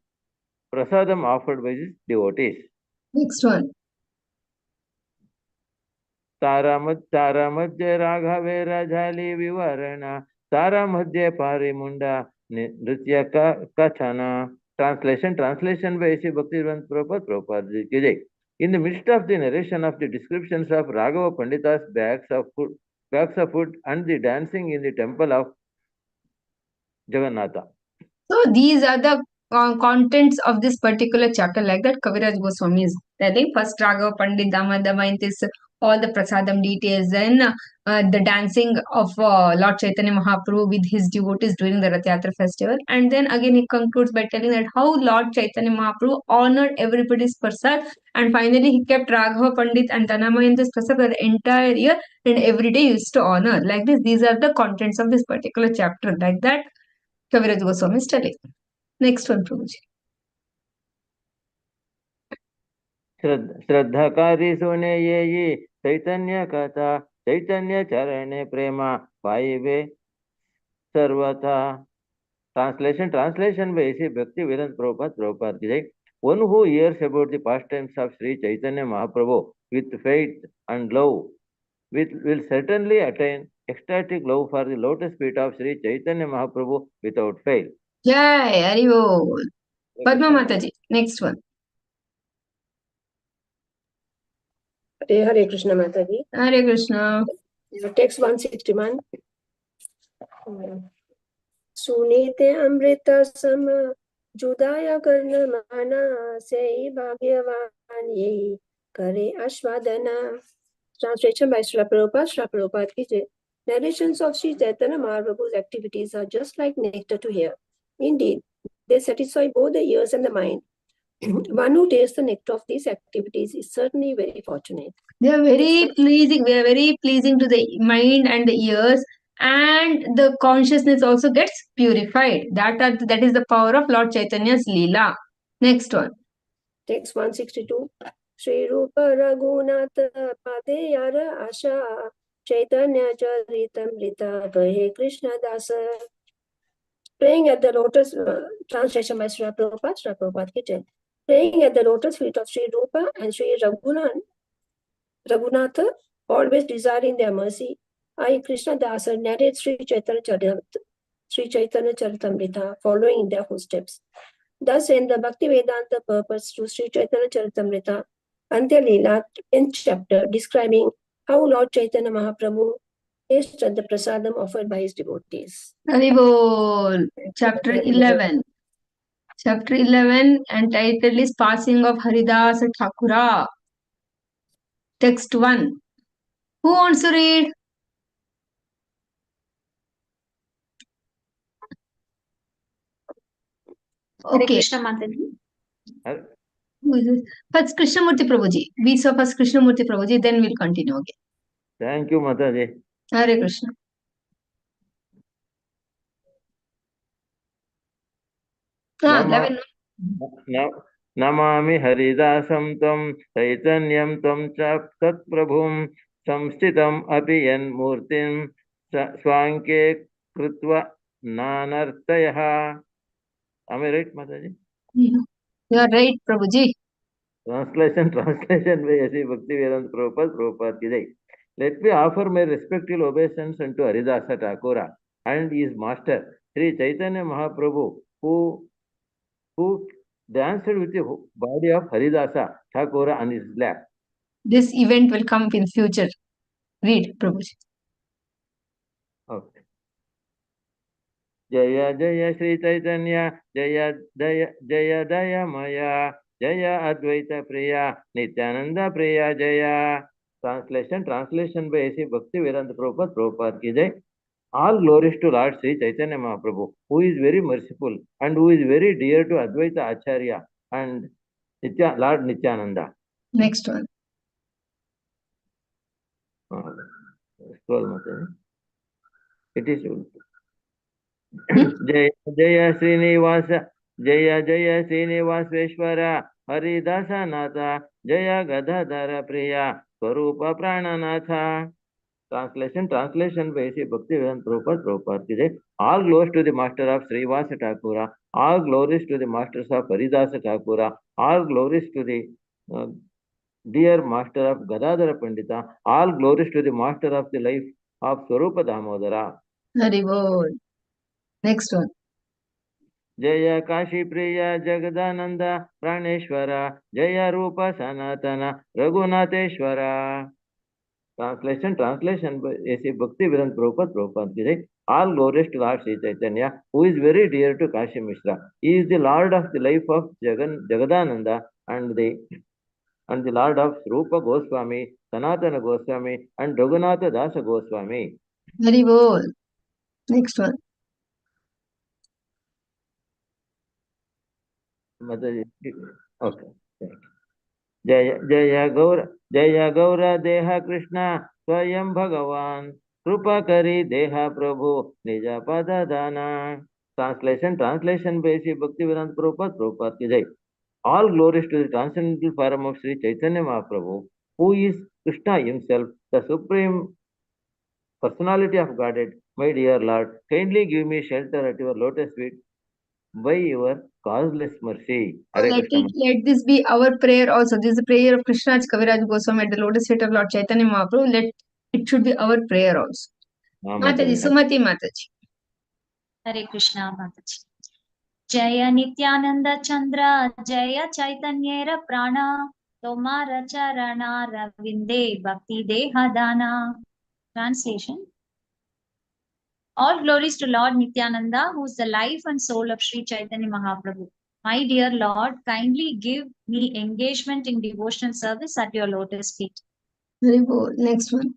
prasadam offered by his devotees. Next one. Tara madhya Raghavera Jali Vivarana Tara madhya Parimunda Nritya Kachana. Translation by A.C. Bhaktivedanta Prabhupada ki jai. In the midst of the narration of the descriptions of Raghava Pandita's bags of food and the dancing in the temple of Jagannatha. So these are the contents of this particular chapter, like that Kaviraj Goswami is telling. First, Raghava Pandit Damaint is all the prasadam details, then the dancing of Lord Chaitanya Mahaprabhu with his devotees during the Rath Yatra festival, and then again he concludes by telling that how Lord Chaitanya Mahaprabhu honored everybody's prasad, and finally he kept Raghava Pandit and Damaint's prasad for the entire year, and every day used to honor. Like this, these are the contents of this particular chapter, like that Kaviraj Goswami is telling. Next one, Prabhuji. Shraddhakari sune ye Chaitanya Katha Chaitanya Charane Prema Paive Sarvata. Translation by A.C. Bhaktivedanta Prabhupada ki jai. One who hears about the pastimes of Sri Chaitanya Mahaprabhu with faith and love will certainly attain ecstatic love for the lotus feet of Sri Chaitanya Mahaprabhu without fail. Jai, Haribol. Padma Mataji, next one. Hare Krishna Mataji. Hare Krishna. Text 161. सुनीते अमृत सम जुदाया कर्ण माना से भाग्यवान यही करे आस्वादना. Translation by Srila Prabhupada ki jai. Narrations of Sri Chaitanya Mahaprabhu's activities are just like nectar to hear. Indeed, they satisfy both the ears and the mind. One who tastes the nectar of these activities is certainly very fortunate. They are very pleasing. They are very pleasing to the mind and the ears, and the consciousness also gets purified. That is the power of Lord Chaitanya's Lila. Next one. Text 162. Sri Rupa Raghunath Padeyara Asha Chaitanya Charitamrita Kahe Krishna Dasa. Praying at the lotus, translation by Srila Prabhupada, Srila Prabhupada ki jai. Praying at the lotus feet of Sri Rupa and Sri Raghunatha, always desiring their mercy, I, Krishna Dasa, narrate Sri Chaitanya Charitamrita, following in their footsteps. Thus, in the Bhakti Vedanta purpose to Sri Chaitanya Charitamrita, Antya Lila, 10th chapter, describing how Lord Chaitanya Mahaprabhu tasted the prasadam offered by his devotees. Haribol. Chapter 11. Chapter 11 and title is Passing of Haridasa Thakura. Text 1. Who wants to read? Hare Okay. Krishna Mataji. Who is this? First Krishnamurti Prabhuji. We saw first Krishnamurti Prabhuji, then we'll continue again. Thank you, Mataji. Hare Krishna. Namami हरिदासं त्वं चैतन्यं त्वं च सत्प्रभुं संस्थितम् अपि यन्मूर्तिं स्वाङ्के कृत्वा नानर्तयः. Am I right, Mataji? You are right, Prabhuji. Translation by Sri Bhakti Vedanta Prabhupada ki jai. Let me offer my respectful obeisance unto Haridasa Thakura and his master, Sri Chaitanya Mahaprabhu, who danced with the body of Haridasa Thakura on his lap. This event will come in future. Read, Prabhuji. Okay. Jaya Jaya Sri Chaitanya, Jaya Jaya Daya Maya, Jaya Advaita Priya, Nityananda Priya Jaya. Translation by Sri Bhakti Vedanta Prabhupada ki jai. All glories to Lord Sri Chaitanya Mahaprabhu, who is very merciful and who is very dear to Advaita Acharya and Lord Nityananda. Next one. Scroll, Mataji. It is Jaya Jaya Srinivasa, Jaya Jaya Srinivasveshwara, Haridasa Natha, Jaya Gadadhara Priya, Swarupa Prananatha. Translation by Sri Bhakti Vedanta Prabhupada ki jai. All glories to the master of Srivasa Thakura, all glories to the masters of Haridasa Thakura, all glories to the dear master of Gadadhara Pandita, all glories to the master of the life of Swarupa Damodara. Haribol. Next one. Jaya Kashi Priya Jagadananda Praneshwara, Jaya Rupa Sanatana Raghunatheshwara. Translation by Sri Bhakti Vedanta Prabhupada ki jai. All glories to Lord Sri Chaitanya, who is very dear to Kashi Mishra. He is the Lord of the life of Jagadananda and the Lord of Rupa Goswami, Sanatana Goswami, and Raghunatha Dasa Goswami. Haribol. Next one. Okay. Jaya Gaura Deha Krishna Swayam Bhagavan Krupa Kari Deha Prabhu Nija Pada Dana. Translation by Sri Bhakti Vedanta Prabhupada ki jai. All glories to the transcendental form of Sri Chaitanya Mahaprabhu, who is Krishna himself, the supreme personality of Godhead. My dear Lord, kindly give me shelter at your lotus feet by your causeless mercy. Let this be our prayer also. This is the prayer of Krishnaj Kaviraj Goswami at the lotus feet of Lord Chaitanya Mahaprabhu. It should be our prayer also. Mataji, Sumati Mataji. Hare Krishna Mataji. Jaya Nityananda Chandra, Jaya Chaitanyera Prana, Tomara Charana Ravinde Bhakti Dehadana. Translation. All glories to Lord Nityananda, who is the life and soul of Sri Chaitanya Mahaprabhu. My dear Lord, kindly give me engagement in devotional service at your lotus feet. Very good. Next one.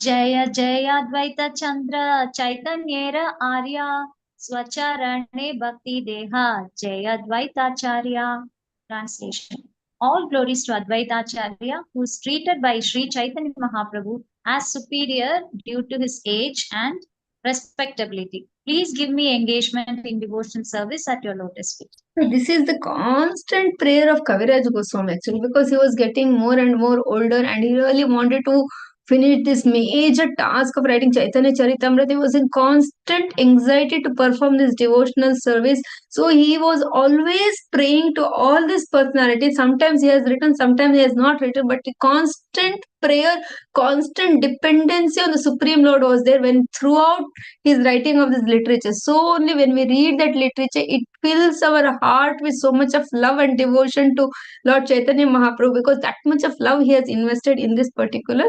Jaya Jaya Advaita Chandra, Chaitanyera Arya, Swacharane Bhakti Deha Jaya Advaitacharya. Translation. All glories to Advaitacharya, who is treated by Sri Chaitanya Mahaprabhu as superior due to his age and respectability. Please give me engagement in devotion service at your lotus feet. So this is the constant prayer of Kaviraj Goswami actually, because he was getting more and more older and he really wanted to finish this major task of writing Chaitanya Charitamrita. He was in constant anxiety to perform this devotional service. So he was always praying to all these personalities. Sometimes he has written, sometimes he has not written, but the constant prayer, constant dependency on the Supreme Lord was there when throughout his writing of this literature. So only when we read that literature, it fills our heart with so much of love and devotion to Lord Chaitanya Mahaprabhu, because that much of love he has invested in this particular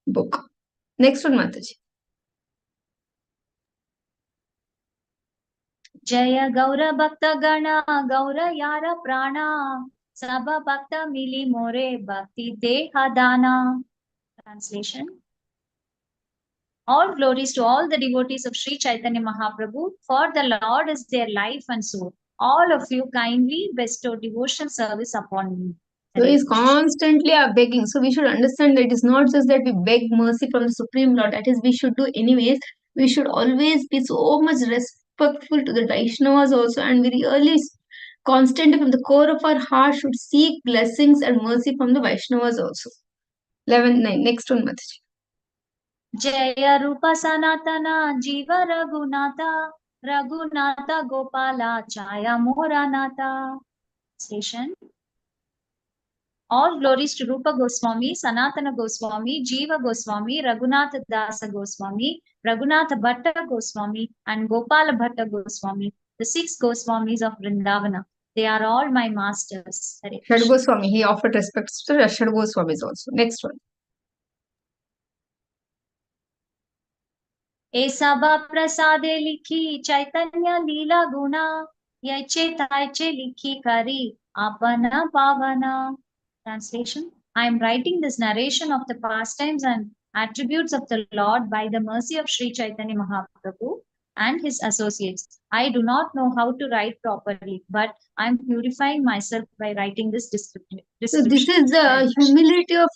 book. Next one, Mataji. Jaya Gaura Bhakta Gana Gaura Yara Prana Sabha Bhakta Mili More Bhakti Deha Dana. Translation. All glories to all the devotees of Sri Chaitanya Mahaprabhu, for the Lord is their life and soul. All of you kindly bestow devotion service upon me. So he's constantly begging. So we should understand that it is not just that we beg mercy from the Supreme Lord. That is, we should do anyways. We should always be so much respectful to the Vaishnavas also, and we really constantly from the core of our heart should seek blessings and mercy from the Vaishnavas also. 11:9. Next one, Mataji. Jaya Rupa Sanatana Jiva Raghunatha Raghunatha Gopala Chaya Moranatha. Station. All glories to Rupa Goswami, Sanatana Goswami, Jiva Goswami, Raghunatha Dasa Goswami, Raghunatha Bhatta Goswami, and Gopala Bhatta Goswami, the 6 Goswamis of Vrindavana. They are all my masters. Hare Shad Krishna. Goswami, he offered respects to Shad Goswamis also. Next one. Esaba Prasade Likhi Chaitanya Lila Guna Yache Taiche Likhi Kari Apana Pavana. Translation. I am writing this narration of the pastimes and attributes of the Lord by the mercy of Sri Chaitanya Mahaprabhu and his associates. I do not know how to write properly, but I am purifying myself by writing this description. So this is the humility of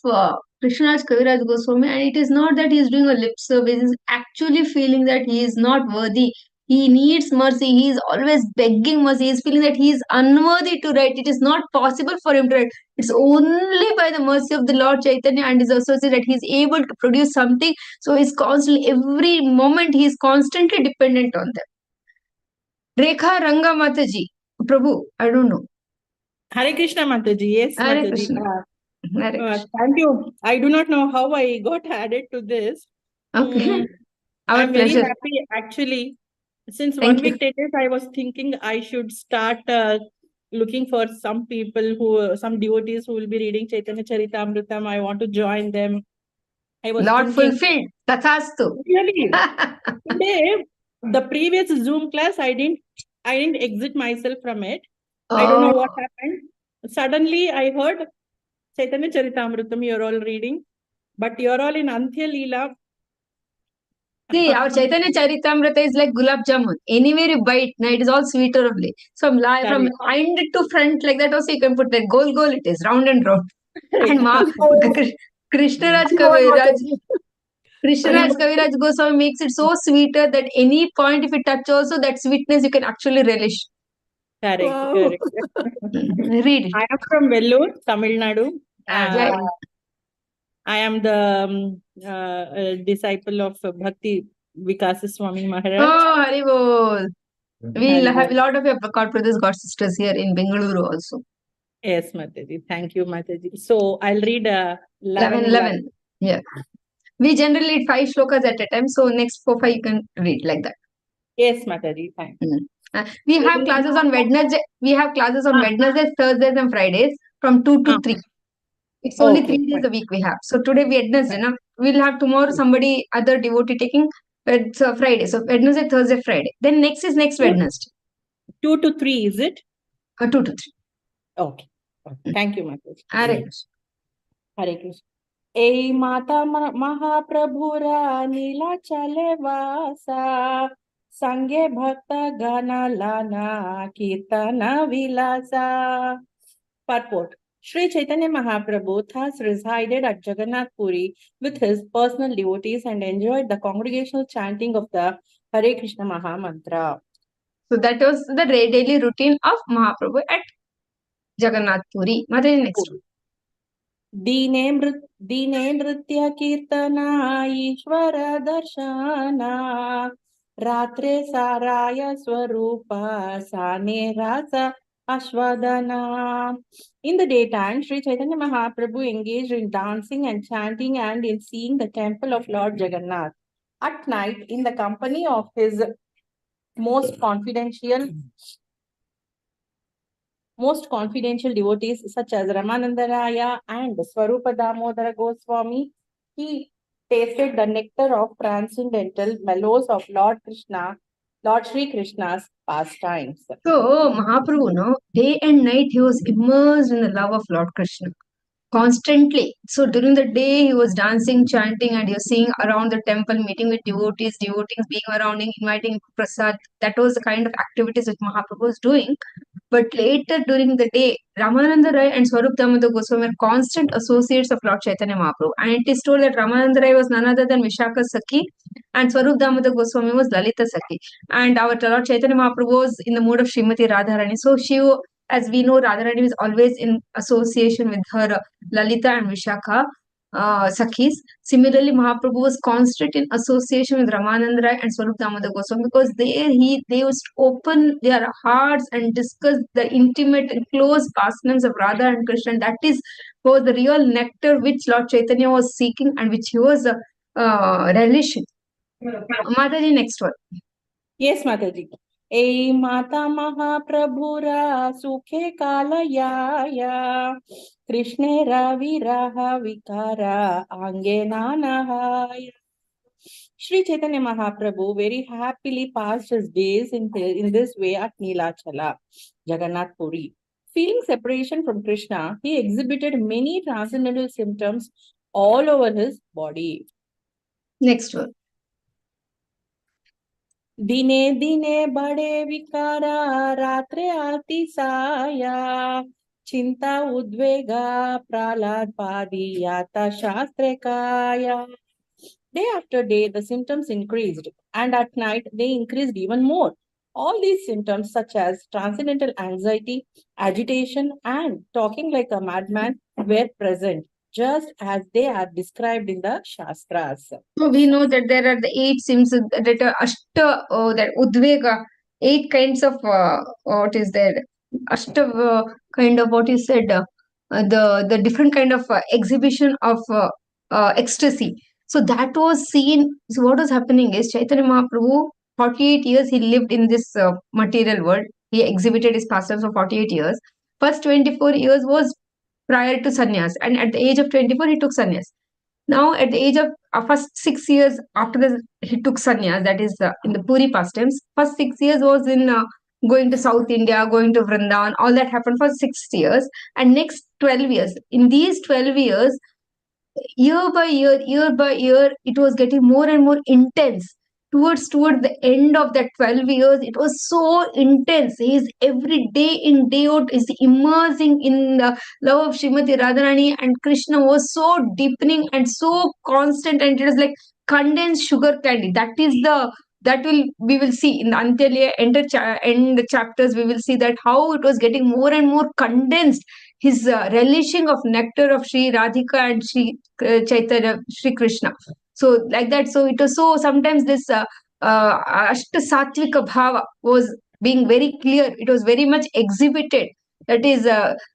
Krishnaraj Kaviraj Goswami, and it is not that he is doing a lip service. He is actually feeling that he is not worthy. He needs mercy. He is always begging mercy. He is feeling that he is unworthy to write. It is not possible for him to write. It's only by the mercy of the Lord Chaitanya and his associates that he is able to produce something. So he's constantly, every moment, he is constantly dependent on them. Rekha Ranga Mataji, Prabhu, I don't know. Hare Krishna Mataji. Yes, Hare Mataji. Krishna. Hare Krishna. Thank you. I do not know how I got added to this. Okay. Our I'm very pleasure. happy actually. Since Thank 1 week 10 days, I was thinking I should start looking for some people some devotees who will be reading Chaitanya Charitamritam. I want to join them. I was Lord thinking. fulfilled. Tathastu. Really? Today, the previous Zoom class, I didn't exit myself from it. I don't know what happened. Suddenly, I heard Chaitanya Charitamritam, you're all reading, but you're all in Antya Lila. See, our Chaitanya Charitamrita is like gulab jamun. Anywhere you bite, na, it is all sweeter only. So from end to front like that also you can put that goal it is round and round. And Krishnaraj Kaviraj Goswami makes it so sweeter that any point if you touch also that sweetness you can actually relish. Correct. Read it. I am from Vellore, Tamil Nadu. Right. I am the disciple of Bhakti Vikas Swami Maharaj. Oh, Hari Bol. We have a lot of your God brothers, God sisters here in Bengaluru also. Yes, Mataji. Thank you, Mataji. So I'll read 11. Yeah. We generally read 5 shlokas at a time. So next 4, 5 you can read like that. Yes, Mataji. Thank you. We have classes on Wednesday. Thursdays, and Fridays from 2 to 3. It's only 3 days a week we have. So today Wednesday, na? We'll have tomorrow somebody other devotee taking. It's Friday. So Wednesday, Thursday, Friday. Then next Wednesday. 2 to 3, is it? 2 to 3. Okay. Thank you, Mataji. Hare Krishna. Hare Krishna. Ei Mata Mahaprabhura Nila Chalevasa Sangye Bhakta Gana Lana Kirtana Vilasa. Purport. Sri Chaitanya Mahaprabhu thus resided at Jagannath Puri with his personal devotees and enjoyed the congregational chanting of the Hare Krishna Maha Mantra. So that was the daily routine of Mahaprabhu at Jagannath Puri. Mataji, next one. दीने नृत्य कीर्तना ईश्वर दर्शना रात्रे साराय स्वरूप साने रास ashwadana. In the daytime, Sri Chaitanya Mahaprabhu engaged in dancing and chanting and in seeing the temple of Lord Jagannath. At night, in the company of his most confidential devotees such as Ramananda Raya and Swarupa Damodara Goswami, he tasted the nectar of transcendental mellows of Lord Sri Krishna's pastimes. So Mahaprabhu, no, day and night he was immersed in the love of Lord Krishna. Constantly. So during the day he was dancing, chanting, and you're seeing around the temple, meeting with devotees being around him, inviting prasad. That was the kind of activities which Mahaprabhu was doing. But later during the day, Ramananda Rai and Swarup Damodar Goswami were constant associates of Lord Chaitanya Mahaprabhu. And it is told that Ramananda Rai was none other than Vishaka Sakhi and Swarup Damodar Goswami was Lalita Sakhi. And our Lord Chaitanya Mahaprabhu was in the mood of Srimati Radharani. So as we know, Radharani is always in association with her Lalita and Vishaka Sakhis. Similarly, Mahaprabhu was constant in association with Ramananda Rai and Swarup Damodar Goswami because they used to open their hearts and discuss the intimate and close pastimes of Radha and Krishna. And that was the real nectar which Lord Chaitanya was seeking and which he was relishing. Mataji, next one. Yes, Mataji. Ei Mata Mahaprabhura Sukhe Kalayaya Krishne Ravi Raha Vikara Ange Nanahaya. Sri Chaitanya Mahaprabhu very happily passed his days in this way at Nilachala, Jagannath Puri. Feeling separation from Krishna, he exhibited many transcendental symptoms all over his body. Next one. दिने दिने बड़े विकारा रात्रे आती साया चिंता उद्वेगा प्रहलाद पादी याता शास्त्र काया. Day after day, the symptoms increased, and at night they increased even more. All these symptoms, such as transcendental anxiety, agitation, and talking like a madman, were present, just as they are described in the Shastras. So we know that there are the 8 symptoms that are that udvega, 8 kinds of what is there? Kind of what you said, the different kind of exhibition of ecstasy. So that was seen. So what was happening is Chaitanya Mahaprabhu, 48 years he lived in this material world. He exhibited his pastimes for 48 years. First 24 years was prior to sannyas, and at the age of 24 he took sannyas. Now, at the age of first 6 years after he took sannyas, that is in the Puri pastimes, first 6 years was in going to South India, going to Vrindavan, all that happened for 6 years. And next 12 years, in these 12 years, year by year, it was getting more and more intense. Towards the end of that 12 years, it was so intense. He is every day in, day out, is immersing in the love of Srimati Radharani, and Krishna was so deepening and so constant, and it was like condensed sugar candy. We will see in the Antya end chapters, we will see that how it was getting more and more condensed. His relishing of nectar of Sri Radhika and Sri Chaitanya, Sri Krishna. So like that. So it was so sometimes this Ashta Sattvika Bhava was being very clear. It was very much exhibited. That is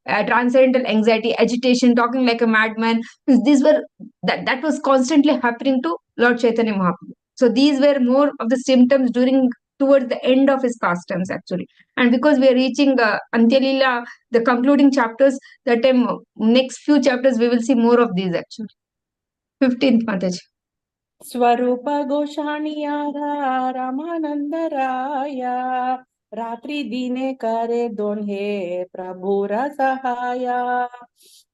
transcendental anxiety, agitation, talking like a madman. These were that was constantly happening to Lord Chaitanya Mahaprabhu. So these were more of the symptoms towards the end of his pastimes actually. And because we are reaching Antya Lila, the concluding chapters, that time next few chapters we will see more of these actually. 15th Mataji. Swarupa Goshaniyara Ramananda Raya रात्रि दिने करे दोन्हे प्रभु सहाया.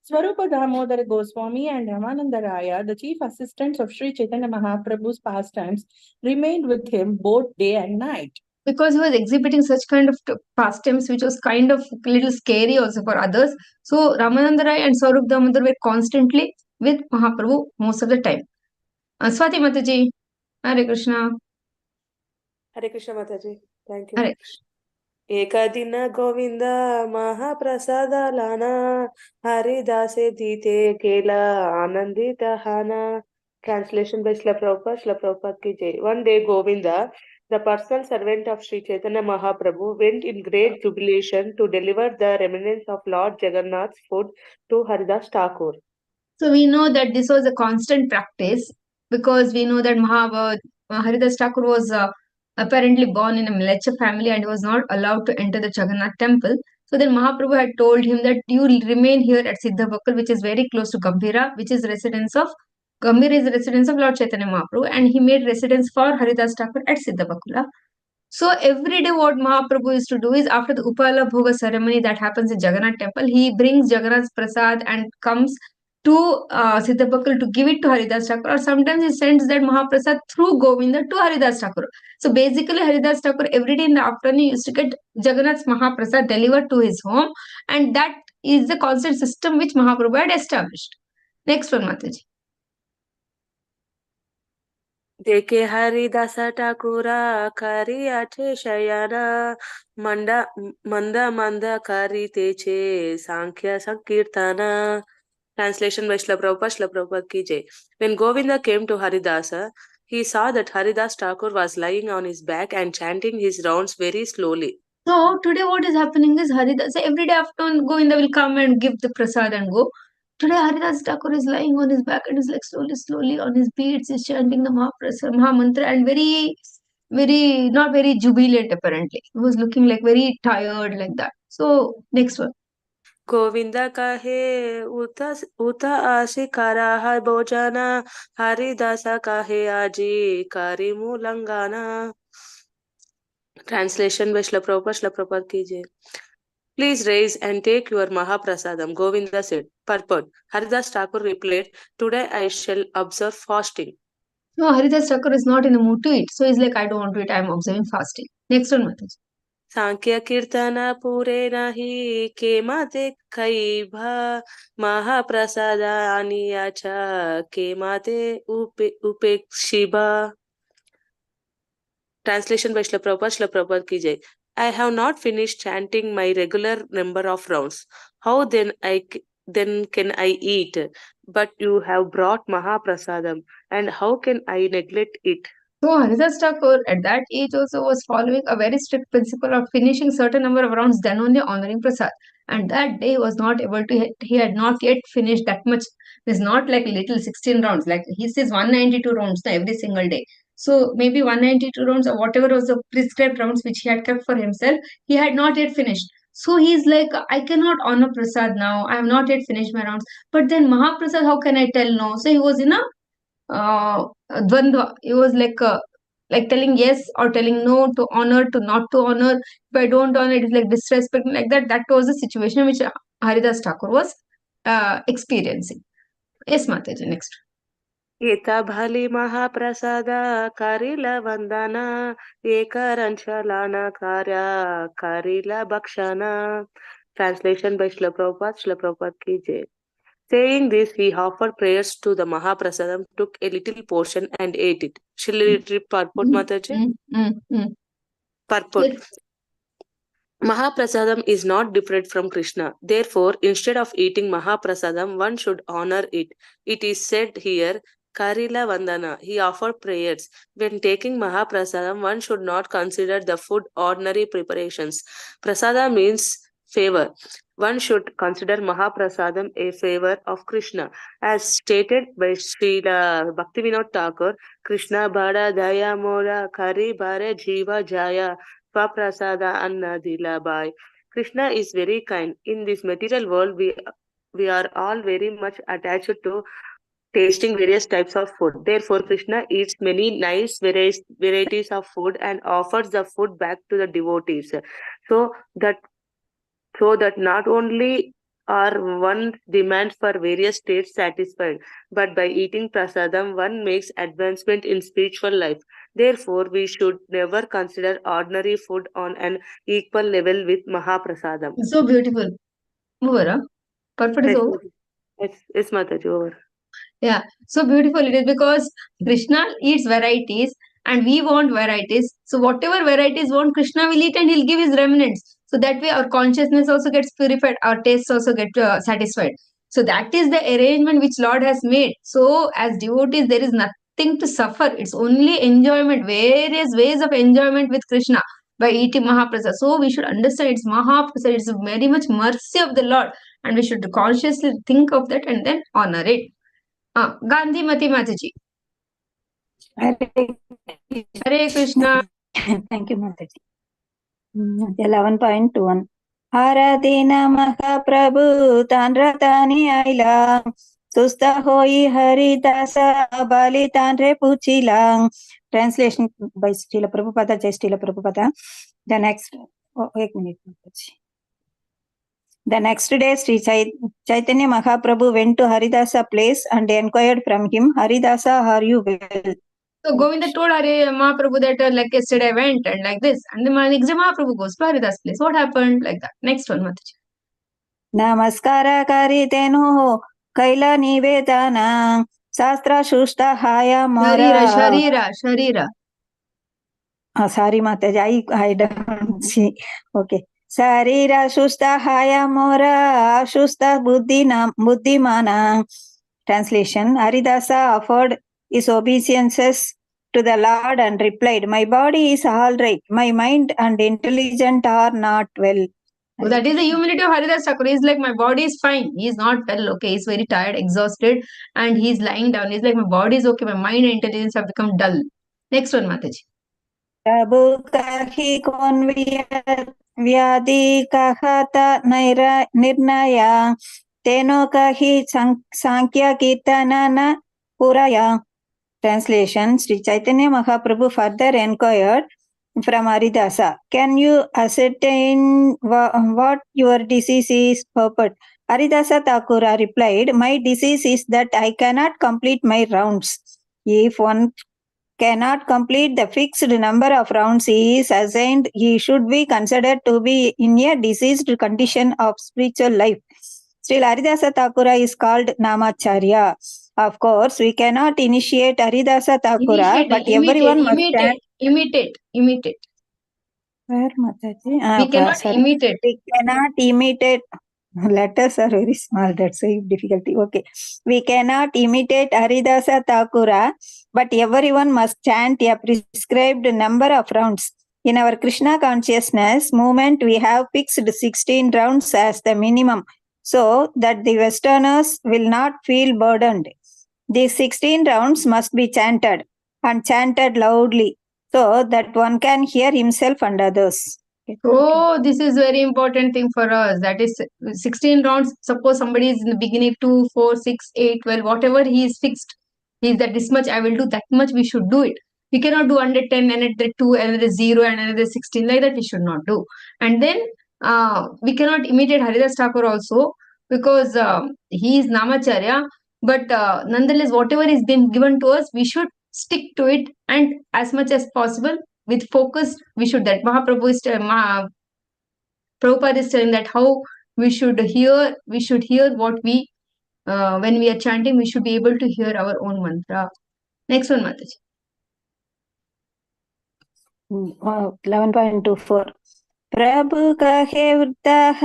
Swarupa Damodar Goswami and Ramananda Raya, the chief assistants of Sri Chaitanya Mahaprabhu's pastimes, remained with him both day and night. Because he was exhibiting such kind of pastimes which was kind of little scary also for others. So Ramananda Rai and Swarup Damodar were constantly with Mahaprabhu most of the time. Swati Mataji, Hare Krishna. Hare Krishna Mataji. Thank you. Hare Krishna. ಏಕದಿನ Govinda ಮಹಾಪ್ರಸಾದ ಲಾನ ಹರಿದಾಸೆ ದೀತೆ ಕೇಲ ಆನಂದಿತ ಹಾನ. Translation by Srila Prabhupada ki jai. One day Govinda, the personal servant of Sri Chaitanya Mahaprabhu, went in great jubilation to deliver the remnants of Lord Jagannath's food to Haridas Thakur. So we know that this was a constant practice because we know that Haridas Thakur was apparently born in a Mlecha family and was not allowed to enter the Jagannath temple. So then Mahaprabhu had told him that you will remain here at Siddhabakal, which is very close to Gambhira, which is Gambhira is the residence of Lord Chaitanya Mahaprabhu, and he made residence for Haridas Thakur at Siddhabakula. So every day what Mahaprabhu used to do is after the Upala Bhoga ceremony that happens in Jagannath temple, he brings Jagannath's prasad and comes to Siddhabakal to give it to Haridas Thakur, or sometimes he sends that Mahaprasad through Govinda to Haridas Thakur. So basically Haridas Thakur every day in the afternoon used to get Jagannath's Mahaprasad delivered to his home, and that is the constant system which Mahaprabhu had established. Next one, Mataji. देखे हरिदास ठाकुरा करियाचे शयना मंद मंद करितेचे सांख्य Sankirtana. Translation by Srila Prabhupada ki jai. When Govinda came to Haridasa, he saw that Haridas Thakur was lying on his back and chanting his rounds very slowly. So today what is happening is Haridas, every day afternoon Govinda will come and give the prasad and go. Today Haridas Thakur is lying on his back and is like slowly on his beats, is chanting the Maha Mantra and very, not very jubilant apparently. He was looking like very tired like that. So next one. Govinda कहे उत आशी करा है भोजना हरिदासा कहे आजी करी मुलंगाना. Translation by Srila Prabhupada ki jai. Please raise and take your Mahaprasadam, Govinda said. Purport. Haridas Thakur replied, today I shall observe fasting. No, Haridas Thakur is not in the mood to eat. So he's like, I don't want to eat, I am observing fasting. Next one, Mataji. सांख्य कीर्तन पुरे नाही केमाते कैभा महाप्रसाद आनियाचा केमाते उपेक्षिबा. Translation by Srila Prabhupada ki jai. I have not finished chanting my regular number of rounds. How then can I eat? But you have brought Mahaprasadam, and how can I neglect it? So Haridas Thakur at that age also was following a very strict principle of finishing certain number of rounds, then only honoring prasad. And that day he was not able to, he had not yet finished that much. It's not like little 16 rounds, like he says 192 rounds every single day. So maybe 192 rounds or whatever was the prescribed rounds which he had kept for himself, he had not yet finished. So he's like, I cannot honor prasad now. I have not yet finished my rounds. But then Mahaprasad, how can I tell no? So he was in a dvandva. It was like telling yes or telling no, to honor, to not to honor. If I don't honor, it is like disrespect, like that. That was the situation which Haridas Thakur was experiencing. Yes, Mataji, next. Eta bhali Mahaprasada karila vandana ekaranchalana karya karila bhakshana. Translation by Srila Prabhupada ki jai. Saying this, he offered prayers to the Mahaprasadam, took a little portion and ate it. Shall we read purport, Mataji? Purport. Mahaprasadam is not different from Krishna. Therefore, instead of eating Mahaprasadam, one should honor it. It is said here, Karila Vandana. He offered prayers. When taking Mahaprasadam, one should not consider the food ordinary preparations. Prasada means favor. One should consider Mahaprasadam a favor of Krishna. As stated by Srila Bhaktivinoda Thakur, Krishna Bhada Daya Mola Kari Bhare Jiva Jaya Swaprasada Anna Dilabai. Krishna is very kind. In this material world, we are all very much attached to tasting various types of food. Therefore, Krishna eats many nice varieties of food and offers the food back to the devotees. So that not only are one's demands for various states satisfied, but by eating prasadam, one makes advancement in spiritual life. Therefore, we should never consider ordinary food on an equal level with Mahaprasadam. So beautiful. Over, huh? Perfect is Yes, over. Yes, Mataji, over. Yeah, so beautiful it is because Krishna eats varieties and we want varieties. So whatever varieties want, Krishna will eat and he'll give his remnants. So that way our consciousness also gets purified, our tastes also get satisfied. So that is the arrangement which Lord has made. So as devotees, there is nothing to suffer. It's only enjoyment, various ways of enjoyment with Krishna by eating Mahaprasad. So we should understand it's Mahaprasad. It's very much mercy of the Lord and we should consciously think of that and then honor it. Gandhi Mati Mataji. Hare Krishna. Thank you, Mataji. 11.1 Aradhe नमः प्रभु तान रतानी आइला सुस्ता होई हरिदास बाली तान रे पूछिला. Translation by Srila Prabhupada. Jai Srila Prabhupada. The next, एक minute. The next day, Sri Chaitanya Mahaprabhu went to Haridasa place and inquired from him, Haridasa, are you well? So Govinda told Hare Mahaprabhu that like yesterday I went and like this. And the next day Mahaprabhu goes to Haridas place. What happened? Like that. Next one, Mataji. Namaskara kari teno kaila nivedana sastra shushta haya mora. Sharira. Sorry, Mataji, I don't see. Okay. Sarira shusta haya mora shusta buddhi mana. Translation. Haridasa offered his obeisances to the Lord and replied, my body is all right. My mind and intelligence are not well. So that is the humility of Haridas Thakur. He's like, my body is fine. He's not well, okay. He's very tired, exhausted, and he's lying down. He's like, my body is okay. My mind and intelligence have become dull. Next one, Mataji. Prabhu kahi kon vyadi kahata nirnaya teno kahi sankhya kirtanana puraya. Translation. Sri Chaitanya Mahaprabhu further inquired from Haridasa, can you ascertain what your disease is, purport? Haridasa Thakura replied, my disease is that I cannot complete my rounds. If one cannot complete the fixed number of rounds he is assigned, he should be considered to be in a diseased condition of spiritual life. Sri Haridasa Thakura is called Namacharya. Of course, we cannot initiate Haridasa Thakura, but everyone must imitate. Where, Mataji? We cannot imitate. We cannot imitate. Letters are very small, that's a difficulty. Okay. We cannot imitate Haridasa Thakura, but everyone must chant a prescribed number of rounds. In our Krishna consciousness movement, we have fixed 16 rounds as the minimum, so that the Westerners will not feel burdened. These 16 rounds must be chanted and chanted loudly, so that one can hear himself and others. Oh, this is very important thing for us. That is 16 rounds. Suppose somebody is in the beginning 2, 4, 6, 8, 12, whatever he is fixed. He is that this much I will do, that much we should do it. We cannot do under 10, another 2, another 0, and another 16. Like that we should not do. And then we cannot imitate Haridas Thakur also because he is Namacharya. But nonetheless, whatever is been given to us, we should stick to it and as much as possible with focus, we should that Mahaprabhu is Prabhupada is telling that how we should hear what we when we are chanting, we should be able to hear our own mantra. Next one, Mataji. 11.24 Prabhu kahe vruddha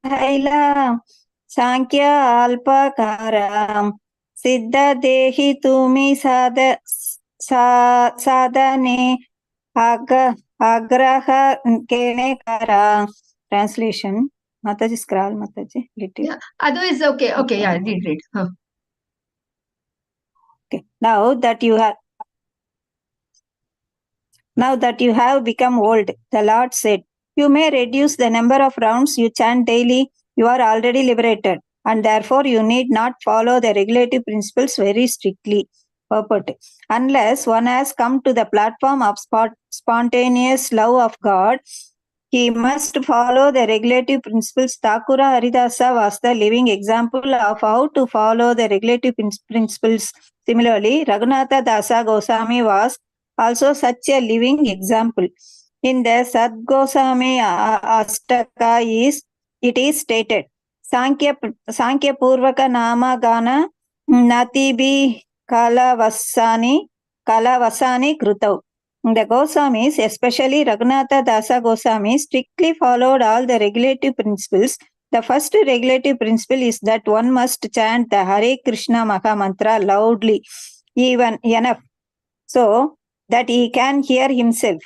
haila sankhya alpakara siddha dehi tumi sadhane agraha kene kara. Translation. Mataji, scroll, Mataji. Yeah. Otherwise, okay. Yeah, read. Huh. Okay. Now that you have become old, the Lord said, you may reduce the number of rounds you chant daily. You are already liberated. and therefore you need not follow the regulative principles very strictly. Purport. Unless one has come to the platform of spontaneous love of God, he must follow the regulative principles. Thakura Haridasa was the living example of how to follow the regulative principles. Similarly, Raghunatha Dasa Goswami was also such a living example. In the Sadgoswami Astaka it is stated, Sankhya Purvaka Nama Gana Natibi Kalavasani Krutau. The Goswamis, especially Raghunatha Dasa Goswami, strictly followed all the regulative principles. The first regulative principle is that one must chant the Hare Krishna Maha Mantra loudly, even enough, so that he can hear himself.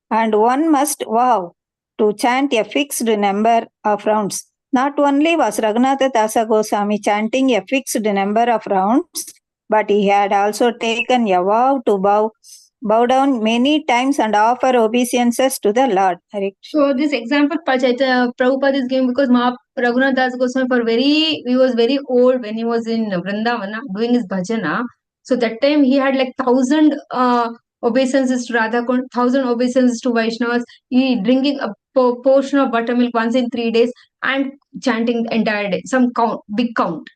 And one must vow to chant a fixed number of rounds. Not only was Raghunatha Dasa Goswami chanting a fixed number of rounds, but he had also taken a vow to bow down many times and offer obeisances to the Lord. So this example Prabhupada is giving because Raghunath Das Goswami he was very old when he was in Vrindavana doing his bhajana. So that time he had like 1,000 obeisances to Radha Kund, 1,000 obeisances to Vaishnavas. He drinking a portion of buttermilk once in 3 days and chanting the entire day. Some big count.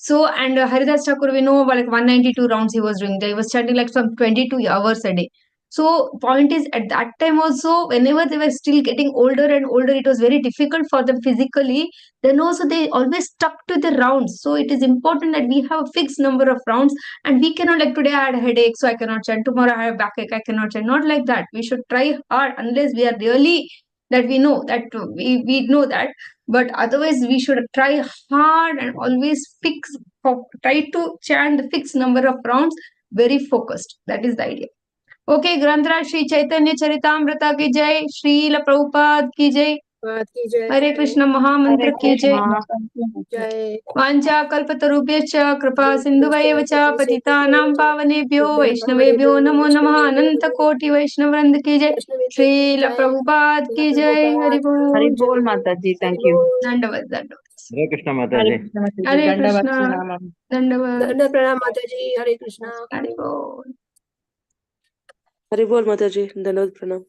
So, and Haridas Thakur, we know like 192 rounds he was doing there. He was chanting like some 22 hours a day. So, point is, at that time also, whenever they were still getting older and older, it was very difficult for them physically. Then also, they always stuck to the rounds. So, it is important that we have a fixed number of rounds, and we cannot, like today I had a headache, so I cannot chant. Tomorrow I have a backache, I cannot chant. Not like that. We should try hard unless we are really that we know that we know that. But otherwise, we should try hard and always try to chant the fixed number of rounds, very focused. That is the idea. Okay, Granthra Shri Chaitanya Charitamrita ki jai, Srila Prabhupada ki jai, Hare Krishna Mahamantra ki jai. जय वाञ्छा कल्पतरुभ्यश्च कृपा सिन्धुवैव च पतितानां पावनेभ्यो वैष्णवेभ्यो नमो नमः अनन्तकोटि वैष्णववृन्द की जय श्रील प्रभुपाद की जय हरि Hari बोल Bol Mataji, thank you. दंडवत Hare Krishna Hare Mataji. Krishna Mataji, हरे Dandavat कृष्णा Pranamam. दंडवत धन्य प्रणाम माता जी हरे कृष्णा हरि बोल Hari Bol Mataji. Dandavat Pranam.